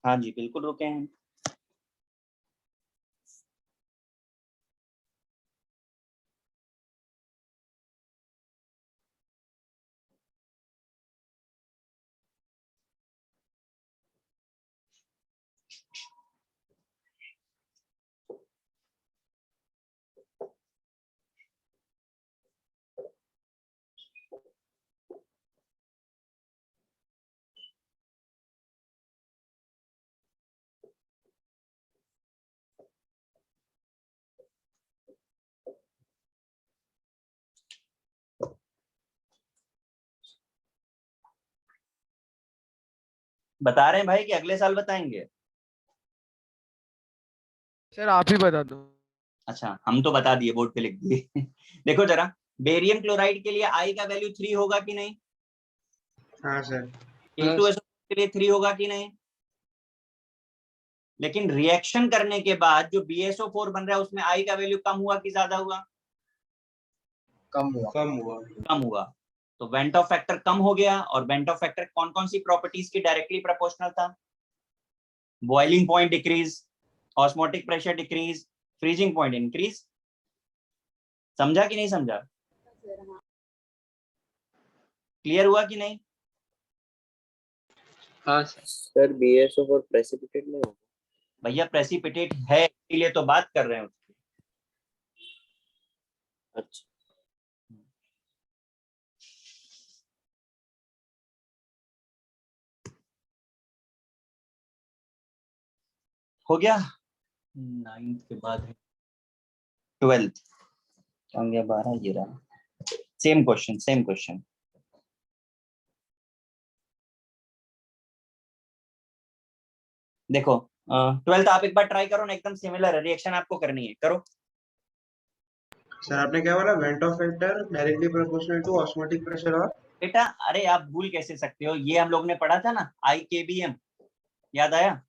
हाँ जी बिल्कुल रुके हैं। बता रहे हैं भाई कि अगले साल बताएंगे? सर आप ही बता दो। अच्छा, हम तो बता दिए, बोर्ड पे लिख दिए देखो जरा, बेरियम क्लोराइड के लिए आई का वैल्यू 3 होगा कि नहीं? हाँ सर। K2SO के लिए 3 होगा कि नहीं? लेकिन रिएक्शन करने के बाद जो BSO4 बन रहा है उसमें आई का वैल्यू कम हुआ कि ज्यादा हुआ? कम हुआ। कम हुआ। कम हुआ। तो वेंट ऑफ फैक्टर कम हो गया, और वेंट ऑफ फैक्टर कौन कौन सी प्रॉपर्टीज की डायरेक्टली प्रोपोर्शनल था? Boiling point decrease, osmotic pressure decrease, freezing point increase. समझा कि नहीं समझा? सर हाँ। क्लियर हुआ कि नहीं? हाँ सर, BSO4 प्रेसिपिटेट में होगा। भैया प्रेसिपिटेट है इसीलिए तो बात कर रहे हैं उसकी। अच्छा, हो गया। 9th के बाद है 12th, हो गया 12 ये रहा। Same question. देखो 12th आप एक बार ट्राई करो ना, एकदम सिमिलर है, रिएक्शन आपको करनी है, करो। सर आपने क्या बोला? Van't Hoff factor directly proportional to osmotic pressure और बेटा अरे आप भूल कैसे सकते हो, ये हम लोग ने पढ़ा था ना IKBM, याद आया?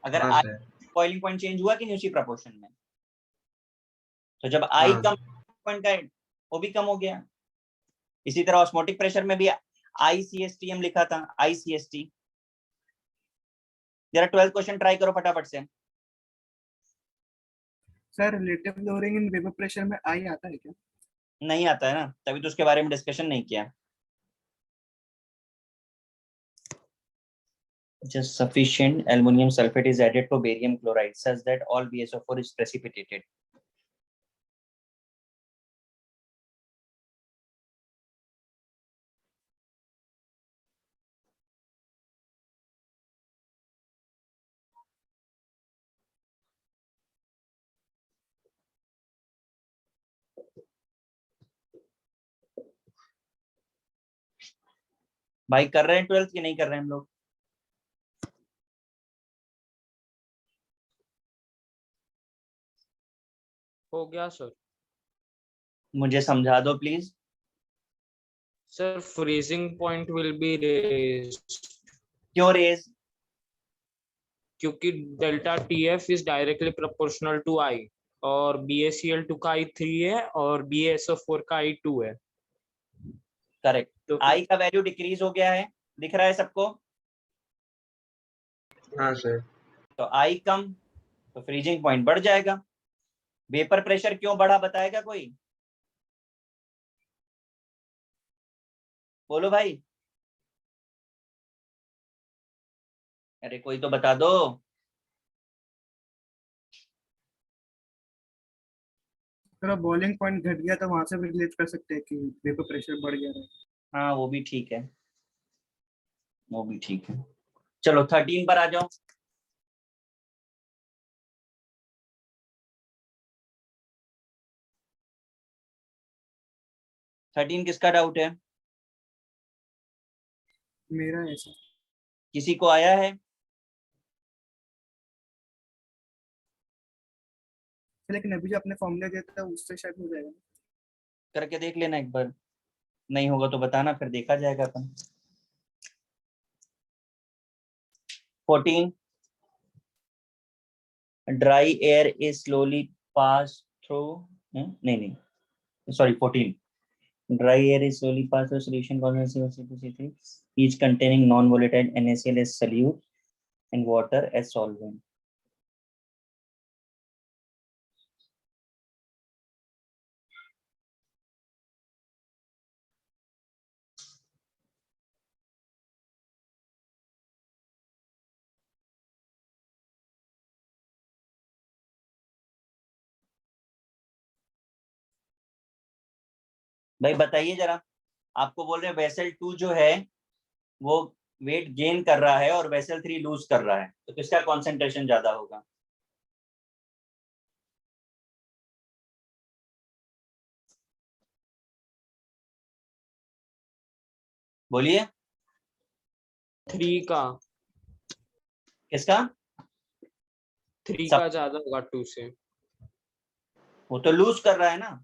अगर हाँ आई सर, बॉइलिंग पॉइंट चेंज हुआ कि नहीं उसी प्रपोर्शन में, तो जब आई हाँ कम पॉइंट का वो भी कम हो गया। इसी तरह ऑस्मोटिक प्रेशर में भी ICST हम लिखा था, ICST। जरा 12th क्वेश्चन ट्राई करो फटाफट से। Sir relative lowering in vapour pressure में आई आता है क्या? नहीं आता है ना, तभी तो उसके बारे में डिस्कशन नहीं किया। Just sufficient aluminum sulfate is added to barium chloride such that all BSO4 is precipitated. भाई कर रहे हैं 12th की नहीं कर रहे हैं हम लोग? हो गया सर। मुझे समझा दो please. Sir freezing point will be raised क्यों रेज? क्योंकि delta TF is directly proportional to I और BaCl2 का I3 है और BaSO4 का I2 है। करेक्ट। तो आई का वैल्यू डिक्रीज हो गया है, दिख रहा है सबको? हाँ सर, तो आई कम तो फ्रीजिंग पॉइंट बढ़ जाएगा। वेपर प्रेशर क्यों बढ़ा बताएगा कोई? बोलो भाई, अरे कोई तो बता दो। सर बॉइलिंग पॉइंट घट गया तो वहां से भी रिलेट कर सकते हैं कि वेपर प्रेशर बढ़ गया है। हाँ वो भी ठीक है, वो भी ठीक है। चलो 13 पर आ जाओ। थर्टीन किसका डाउट है? मेरा ऐसा किसी को आया है? लेकिन अभी जो अपने फॉर्मूला दिया था उससे शायद हो जाएगा। करके देख लेना एक बार, नहीं होगा तो बताना, फिर देखा जाएगा अपन। 14 dry air is slowly pass through, नहीं sorry 14 dry air is slowly passed through solution consisting of C2C3 each containing non-volatile NaCl as solute and water as solvent. भाई बताइए जरा, आपको बोल रहे हैं वेसल 2 जो है वो वेट गेन कर रहा है और वेसल 3 लूज कर रहा है, तो किसका कॉन्सेंट्रेशन ज्यादा होगा? बोलिए। 3 का किसका? 3 सब, का ज्यादा होगा 2 से। वो तो लूज कर रहा है ना।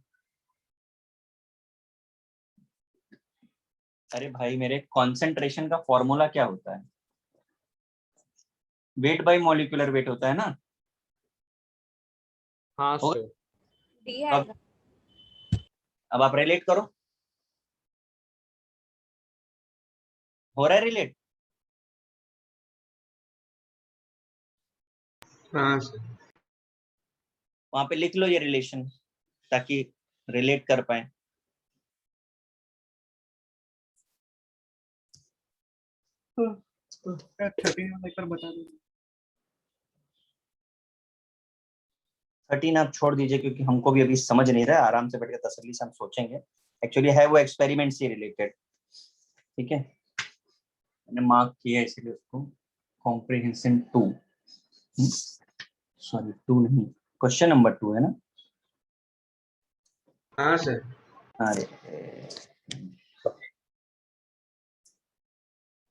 अरे भाई मेरे कॉन्सेंट्रेशन का फॉर्मूला क्या होता है? वेट बाय मॉलिक्यूलर वेट होता है ना। हाँ होगा? सर। डी आएगा। अब आप रिलेट करो, हो रहा है रिलेट? हाँ सर, वहां पे लिख लो ये रिलेशन ताकि रिलेट कर पाए। सर 13 वाला एक बार बता दीजिए। 13 आप छोड़ दीजिए क्योंकि हमको भी अभी समझ नहीं रहा है, आराम से बैठ के तसल्ली से हम सोचेंगे। एक्चुअली है वो एक्सपेरिमेंट से रिलेटेड, ठीक है, मैंने मार्क किया इसलिए उसको। कॉम्प्रिहेंशन 2, सॉरी 2 नहीं, क्वेश्चन नंबर 2 है ना। हाँ सर। अरे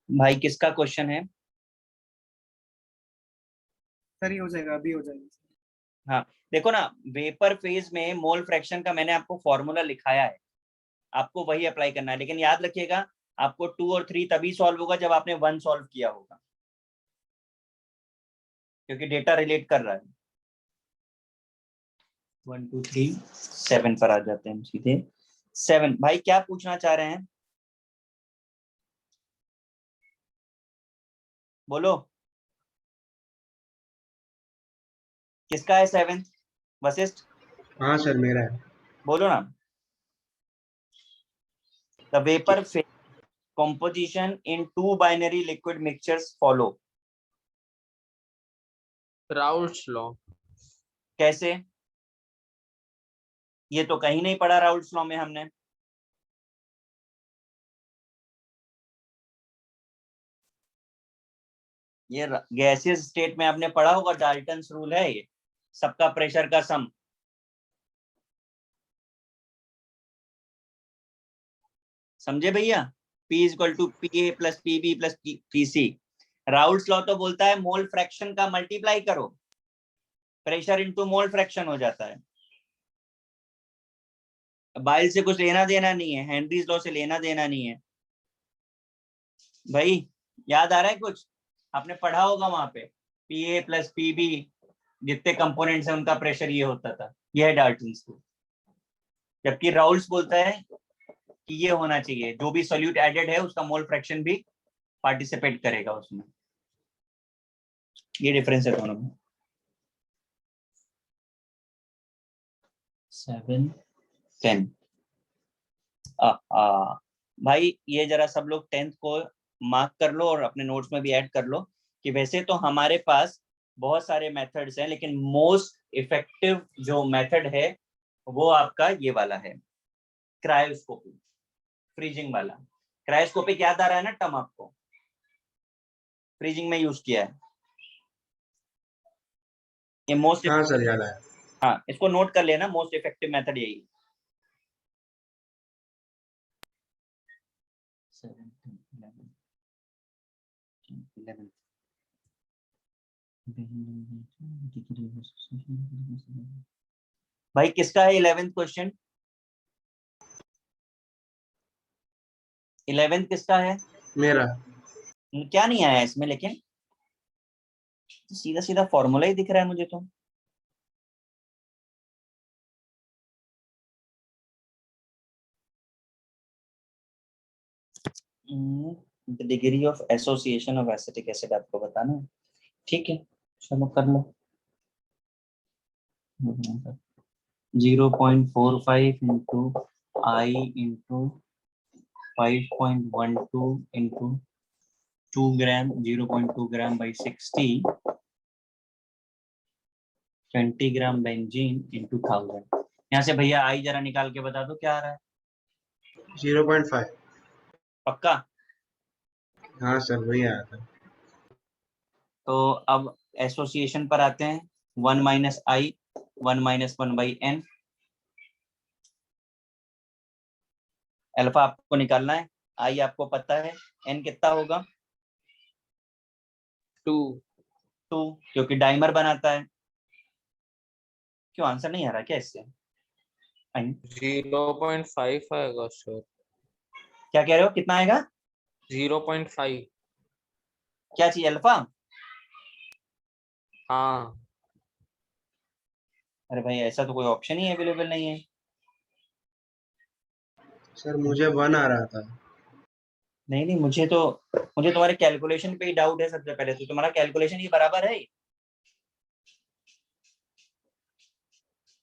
भाई किसका क्वेश्चन है? सर ये हो जाएगा, अभी हो जाएगा। हाँ देखो ना, वेपर फेज में मोल फ्रैक्शन का मैंने आपको फॉर्मूला लिखाया है, आपको वही अप्लाई करना है। लेकिन याद रखिएगा आपको 2 और 3 तभी सॉल्व होगा जब आपने 1 सॉल्व किया होगा, क्योंकि डेटा रिलेट कर रहा है। 1 2 3 7 पर आ जाते हैं हम सीधे। 7 भाई क्या पूछना चाह रहे हैं, बोलो किसका है 7? वशिष्ठ हाँ सर मेरा है। बोलो ना। The vapour phase composition in 2 binary liquid mixtures follow। Raoult's law. कैसे? ये तो कहीं नहीं पढ़ा राउल्ट्स लॉ में हमने। ये गैसियस स्टेट में आपने पढ़ा होगा, डाल्टन्स रूल है ये, सबका प्रेशर का सम। समझे भैया? P equal to PA plus PB plus PC। Raoult's law तो बोलता है मोल फ्रैक्शन का मल्टीप्लाई करो, प्रेशर इनटू मोल फ्रैक्शन हो जाता है। बाइल से कुछ लेना देना नहीं है, हेनरीज लॉ से लेना देना नहीं है भाई। याद आ रहा है कुछ? आपने पढ़ा होगा वहां पे, PA प्लस PB जितने कंपोनेंट्स हैं उनका प्रेशर ये होता था। यह है डाल्टन्स रूल। जबकि राउल्ट्स बोलता है कि ये होना चाहिए, जो भी सोल्यूट एडेड है उसका मोल फ्रैक्शन भी पार्टिसिपेट करेगा उसमें। ये डिफरेंस है दोनों में। 7 10 भाई ये जरा सब लोग 10th को मार्क कर लो और अपने नोट्स में भी ऐड कर लो कि वैसे तो हमारे पास बहुत सारे मेथड्स हैं, लेकिन मोस्ट इफेक्टिव जो मेथड है वो आपका ये वाला है, क्रायोस्कोपी, फ्रीजिंग वाला। क्रायोस्कोपिक याद आ रहा है ना टर्म आपको? फ्रीजिंग में यूज किया है ये मोस्ट। हाँ सर याद आया। हाँ इसको नोट कर लेना, मोस्ट इफेक्टिव मेथड यही है। 7 11 भाई किसका है 11th क्वेश्चन? 11th किसका है? मेरा। क्या नहीं आया इसमें, लेकिन सीधा सीधा फॉर्मूला ही दिख रहा है मुझे तो। Degree of association of acetic acid आपको बताना है, ठीक है चलो कर लो। 0.45 into I into 5.12 into 2 gram, 0.2 gram by 60, 20 gram benzene into 1000। यहाँ से भैया आई जरा निकाल के बता दो क्या आ रहा है। 0.5। पक्का? हाँ सर वही आया था। तो अब एसोसिएशन पर आते हैं। 1 minus I, 1 minus 1 by N. Alpha आपको निकालना है, आई आपको पता है, एन कितना होगा? 2 क्योंकि डाइमर बनाता है। क्यों आंसर नहीं आ रहा क्या इससे? 0.5 आएगा सर। क्या कह रहे हो, कितना आएगा? 0.5। क्या चाहिए, अल्फा? हाँ अरे भाई ऐसा तो कोई ऑप्शन ही अवेलेबल नहीं है। सर मुझे 1 आ रहा था। नहीं नहीं, मुझे तुम्हारे कैलकुलेशन पे ही डाउट है सबसे पहले तो। तुम्हारा कैलकुलेशन ही बराबर है।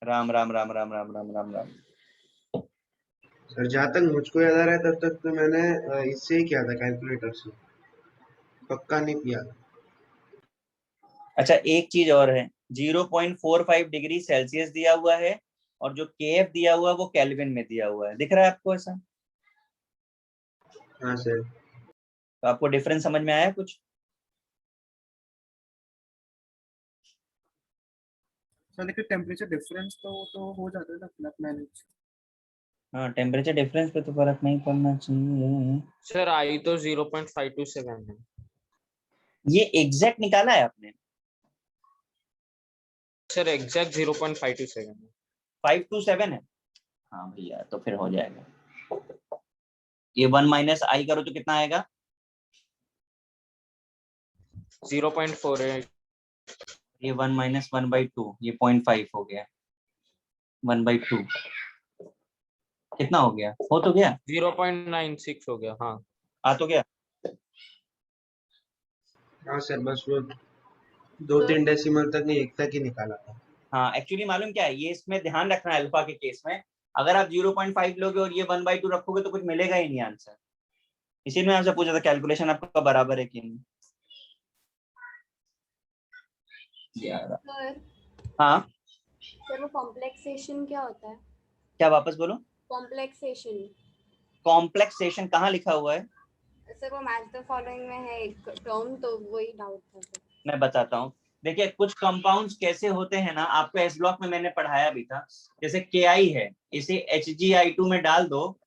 राम राम राम राम राम राम राम राम। सर जहाँ तक मुझको याद आ रहा है तब तक तो मैंने इससे ही किया था, कैलकुलेटर से। पक्का नहीं पिया। अच्छा एक चीज और है, 0.45 डिग्री सेल्सियस दिया हुआ है और जो केएफ दिया हुआ है वो केल्विन में दिया हुआ है, दिख रहा है आपको ऐसा? हाँ सर। तो आपको डिफरेंस समझ में आया कुछ? सर लेकिन टेम्परेचर डिफरेंस तो हो जाता है ना अपना मैनेज। हाँ टेम्परेचर डिफरेंस पे तो फर्क नहीं पड़ना चाहिए। सर आई तो 0.527 है। ये एग्जैक्ट निकाला है आपने? सर एग्जैक्ट 0.527 है। 527 है? हाँ भैया तो फिर हो जाएगा। ये 1 माइनस आई करो तो कितना आएगा? 0.4 है। ये 1 माइनस 1/2, ये 0.5 हो गया। 1/2 कितना हो गया? हो तो गया? 0.96 हो गया। हाँ आ तो गया। हाँ सर, बस वो 2-3 डेसिमल तक नहीं, 1 तक ही निकाला था। हाँ एक्चुअली मालूम क्या है, ये इसमें ध्यान रखना है अल्फा के केस में, अगर आप 0.5 लोगे और ये 1/2 रखोगे तो कुछ मिलेगा ही नहीं आंसर। इसीलिए मैं आपसे पूछा था कैलकुलेशन आपका बराबर है कि नहीं। सर हाँ सर वो कॉम्प्लेक्सेशन क्या होता है? क्या, वापस बोलो। कॉम्प्लेक्सेशन कॉम्प्लेक्सेशन कहाँ लिखा हुआ है? सर वो मैच द फॉलोइंग में है एक टर्म, तो वही डाउट था सर। मैं बताता हूँ। देखिए कुछ कंपाउंड्स कैसे होते हैं ना, आपको एस ब्लॉक में मैंने पढ़ाया भी था। जैसे KI है, इसे HgI2 में डाल दो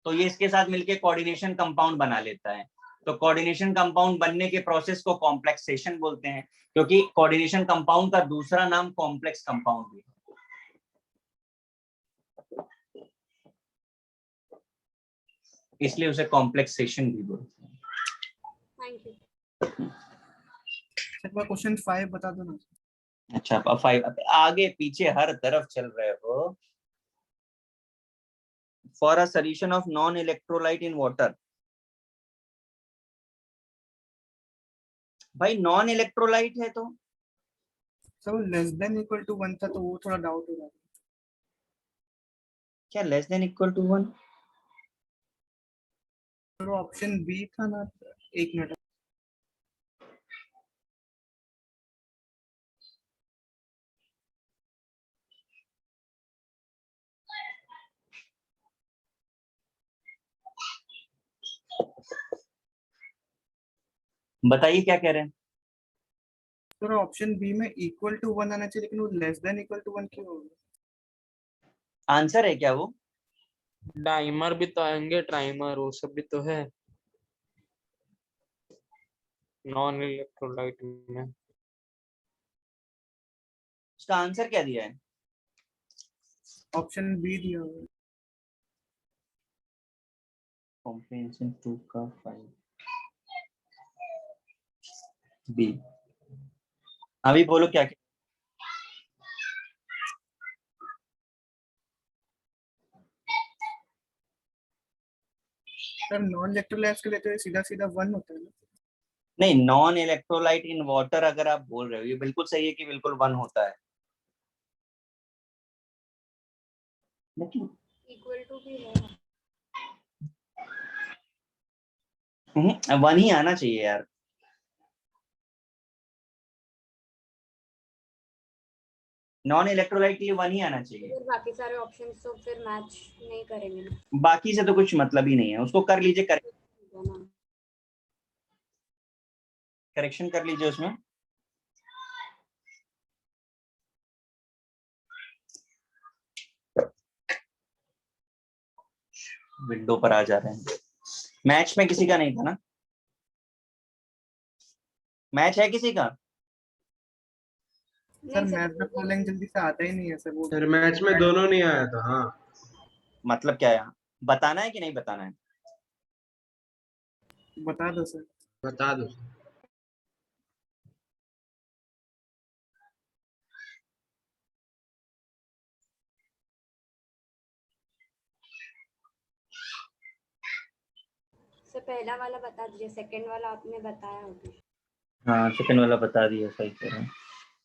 तो ये इसके साथ मिलके कोऑर्डिनेशन कंपाउंड बना लेता है। तो कोऑर्डिनेशन कंपाउंड बनने के प्रोसेस को कॉम्प्लेक्सेशन बोलते हैं, क्योंकि कोऑर्डिनेशन कंपाउंड का दूसरा नाम कॉम्प्लेक्स कंपाउंड भी है। इसलिए उसे कॉम्प्लेक्सेशन भी बोलते हैं। Thank you. सर क्वेश्चन 5 बता दो ना। अच्छा अब 5 आगे पीछे हर तरफ चल रहे हो। For a solution of non electrolyte in water. भाई नॉन इलेक्ट्रोलाइट है तो sir less than equal to 1 था तो वो थोड़ा डाउट हो रहा था। क्या less than equal to 1? Sir option B था ना, 1 मिनट। बताइए क्या कह रहे हैं? सर ऑप्शन बी में इक्वल टू 1 आना चाहिए, लेकिन वो लेस देन इक्वल टू 1 क्यों होगा? आंसर है क्या वो? डाइमर भी तो आएंगे, ट्राइमर वो सब भी तो है नॉन इलेक्ट्रोलाइट में। उसका आंसर क्या दिया है? ऑप्शन बी दिया हुआ है। कॉम्प्रिहेंशन 2 का 5 बी। अभी बोलो क्या क्या? सर नॉन इलेक्ट्रोलाइट्स के लिए तो सीधा सीधा 1 होता है ना। नहीं, नॉन इलेक्ट्रोलाइट इन वाटर अगर आप बोल रहे हो, ये बिल्कुल सही है कि बिल्कुल 1 होता है, लेकिन इक्वल टू भी है। 1 ही आना चाहिए यार। नॉन इलेक्ट्रोलाइट के लिए 1 ही आना चाहिए। फिर बाकी सारे ऑप्शंस तो फिर मैच नहीं करेंगे ना। बाकी से तो कुछ मतलब ही नहीं है, उसको कर लीजिए, करेक्शन कर लीजिए उसमें। विंडो पर आ जा रहे हैं। मैच में किसी का नहीं था ना? मैच है किसी का? सर नहीं मैथ द सर फॉलोइंग जल्दी से आता ही नहीं है सर वो। सर मैच में दोनों नहीं आया था। हाँ मतलब क्या है, बताना है कि नहीं बताना है? बता दो सर। बता दो। सर पहला वाला बता दीजिए, सेकंड वाला आपने बताया होगा। हाँ सेकंड वाला बता दिया, सही कह रहे हैं।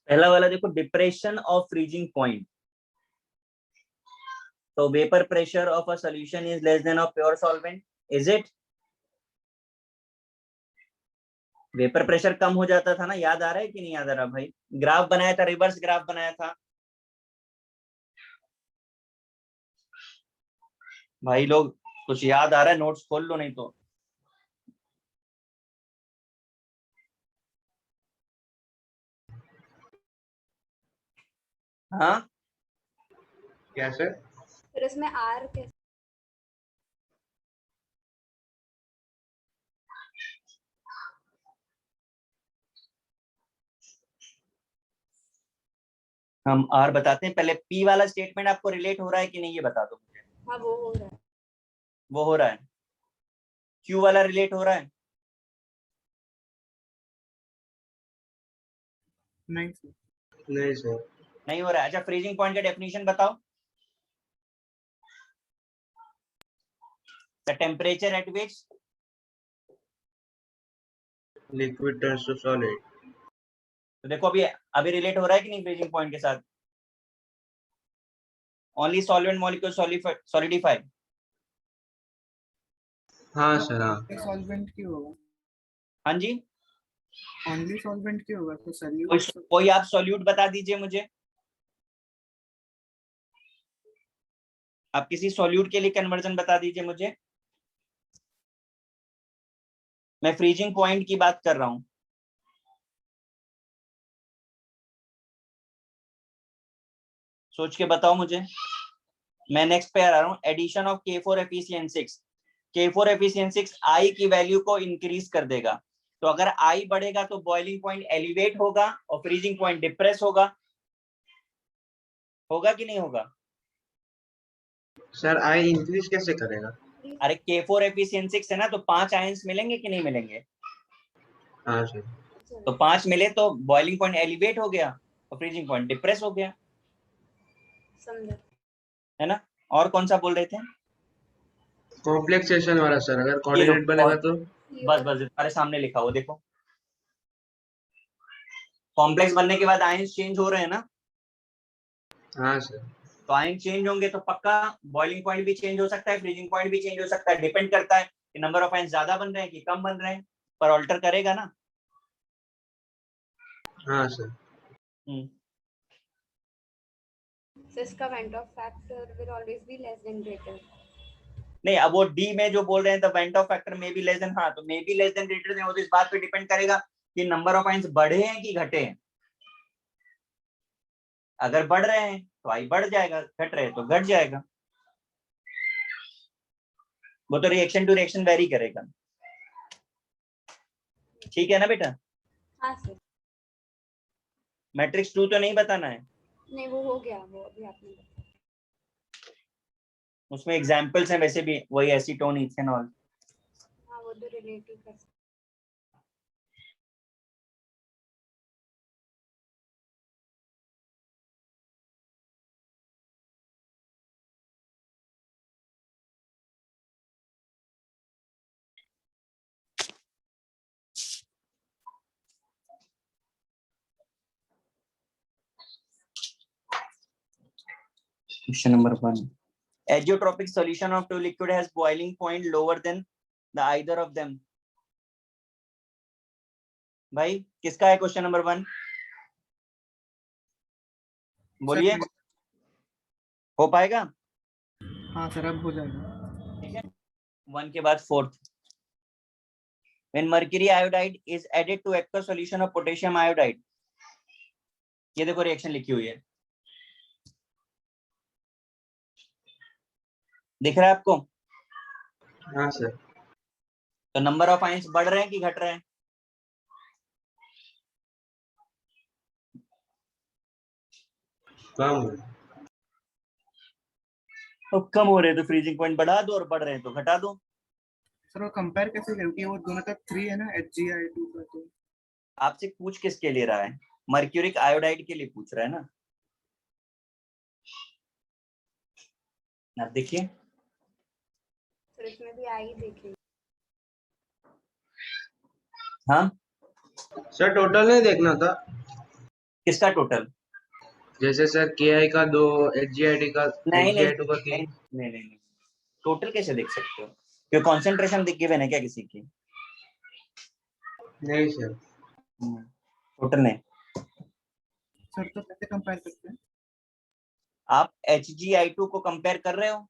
पहला वाला देखो, डिप्रेशन ऑफ फ्रीजिंग पॉइंट। तो vapour pressure of a solution is less than of pure solvent, is it? Vapour pressure कम हो जाता था ना, याद आ रहा है कि नहीं याद आ रहा भाई? ग्राफ बनाया था, रिवर्स ग्राफ बनाया था भाई। लोग कुछ याद आ रहा है? नोट्स खोल लो नहीं तो। हाँ क्या सर? फिर इसमें आर कैसे? हम आर बताते हैं। पहले पी वाला स्टेटमेंट आपको रिलेट हो रहा है कि नहीं ये बता दो मुझे। हाँ वो हो रहा है। वो हो रहा है। क्यू वाला रिलेट हो रहा है? नहीं सर। नहीं सर। नहीं हो रहा है। अच्छा, फ्रीजिंग पॉइंट का डेफिनेशन बताओ। The temperature at which liquid turns to solid. तो देखो अभी अभी रिलेट हो रहा है कि नहीं फ्रीजिंग पॉइंट के साथ? Only solvent molecule solidify. हाँ सर हाँ। सॉल्वेंट क्यों होगा? हाँ जी, ओनली सॉल्वेंट क्यों होगा? तो कोई सॉल्यूट। कोई आप सॉल्यूट बता दीजिए मुझे। आप किसी सॉल्यूट के लिए कन्वर्जन बता दीजिए मुझे। मैं फ्रीजिंग पॉइंट की बात कर रहा हूं। सोच के बताओ मुझे। मैं नेक्स्ट पे आ रहा हूं। Addition of K4 Fe6। K4 Fe6 आई की वैल्यू को इंक्रीज कर देगा। तो अगर आई बढ़ेगा तो बॉइलिंग पॉइंट एलिवेट होगा और फ्रीजिंग पॉइंट डिप्रेस होगा। होगा कि नहीं होगा? सर आई इंक्रीज कैसे करेगा? अरे K4 Fe6 है ना, तो 5 आयंस मिलेंगे कि नहीं मिलेंगे? हाँ सर। तो 5 मिले तो बॉइलिंग पॉइंट एलिवेट हो गया और फ्रीजिंग पॉइंट डिप्रेस हो गया, समझा। है ना? और कौन सा बोल रहे थे? कॉम्प्लेक्सेशन वाला सर, अगर ये लो, कोऑर्डिनेट बनेगा तो। बस बस तुम्हारे सामने लिखा हो देखो। कॉम्प्लेक्स बनने के बाद आयंस चेंज हो रहे हैं ना, हाँ सर। तो आयन चेंज होंगे तो पक्का बॉइलिंग पॉइंट भी चेंज हो सकता है, फ्रीजिंग पॉइंट भी चेंज हो सकता है। डिपेंड करता है कि नंबर ऑफ आयंस ज्यादा बन रहे हैं कि कम बन रहे हैं, पर ऑल्टर करेगा ना। हाँ सर। So इसका went Hoff factor will always be less than greater. नहीं, अब वो डी में जो बोल रहे हैं the went Hoff factor may be less than, हाँ तो may be less than greater than, वो तो इस बात पे डिपेंड करेगा कि नंबर ऑफ आयंस बढ़े हैं कि घटे हैं। अगर बढ़ रहे हैं तो आई बढ़ जाएगा, घट रहे हैं तो घट जाएगा। वो तो रिएक्शन टू रिएक्शन वेरी करेगा। ठीक है ना बेटा? हाँ सर। मैट्रिक्स 2 तो नहीं बताना है, नहीं वो हो गया, वो अभी आपने बताया। उसमें एग्जांपल्स हैं वैसे भी, वही एसीटोन इथेनॉल। हाँ वो तो रिलेट ही कर सकते। Question number 1. Azeotropic solution of two liquid has boiling point lower than the either of them. भाई किसका है क्वेश्चन नंबर 1? बोलिए, हो पाएगा? हाँ सर अब हो जाएगा। ठीक है, 1 के बाद 4th. When mercury iodide is added to aqueous solution of potassium iodide. ये देखो रिएक्शन लिखी हुई है, दिख रहा है आपको? हाँ सर। तो नंबर ऑफ आयंस बढ़ रहे हैं कि घट रहे हैं? कम हो। अब कम हो रहे हैं तो फ्रीजिंग पॉइंट बढ़ा दो, और बढ़ रहे हैं तो घटा दो। सर वो कंपेयर कैसे करें कि वो दोनों का 3 है ना HgI2 का? तो आपसे पूछ किसके लिए रहा है? मर्क्यूरिक आयोडाइड के लिए पूछ रहा है ना। आप देखिए, सर इसमें भी आई देखेंगे। हाँ सर टोटल नहीं देखना था? किसका टोटल? जैसे सर KI का 2, HgI का नहीं नहीं HgI2 का 3। नहीं नहीं नहीं, टोटल कैसे देख सकते हो? क्यों कंसंट्रेशन दिख गिवन है क्या किसी की? नहीं सर। उठने सर तो कैसे कंपेयर करते हैं? आप HgI2 को कंपेयर कर रहे हो,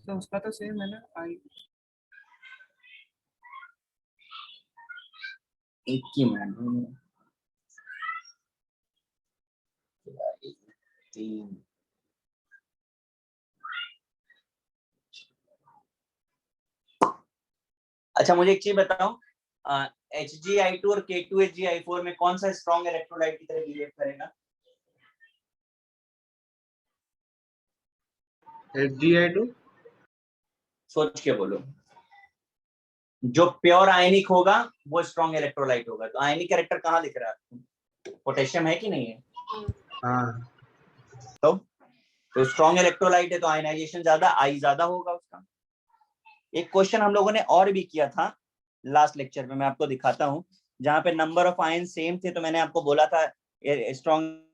तो उसका तो सेम है ना, आई एक ही मिनट, 3 अच्छा मुझे एक चीज बताओ, HgI2 और K2HgI4 में कौन सा स्ट्रॉन्ग इलेक्ट्रोलाइट की तरह बिहेव करेगा? HgI2। सोच के बोलो। जो प्योर आयनिक होगा वो स्ट्रॉन्ग इलेक्ट्रोलाइट होगा। तो आयनिक कैरेक्टर कहाँ दिख रहा है आपको? पोटेशियम है कि नहीं है? हाँ। तो स्ट्रॉन्ग इलेक्ट्रोलाइट है तो आयनाइजेशन ज्यादा, आई ज्यादा होगा उसका। एक क्वेश्चन हम लोगों ने और भी किया था लास्ट लेक्चर में, मैं आपको दिखाता हूं, जहां पे नंबर ऑफ आयन सेम थे, तो मैंने आपको बोला था स्ट्रॉन्ग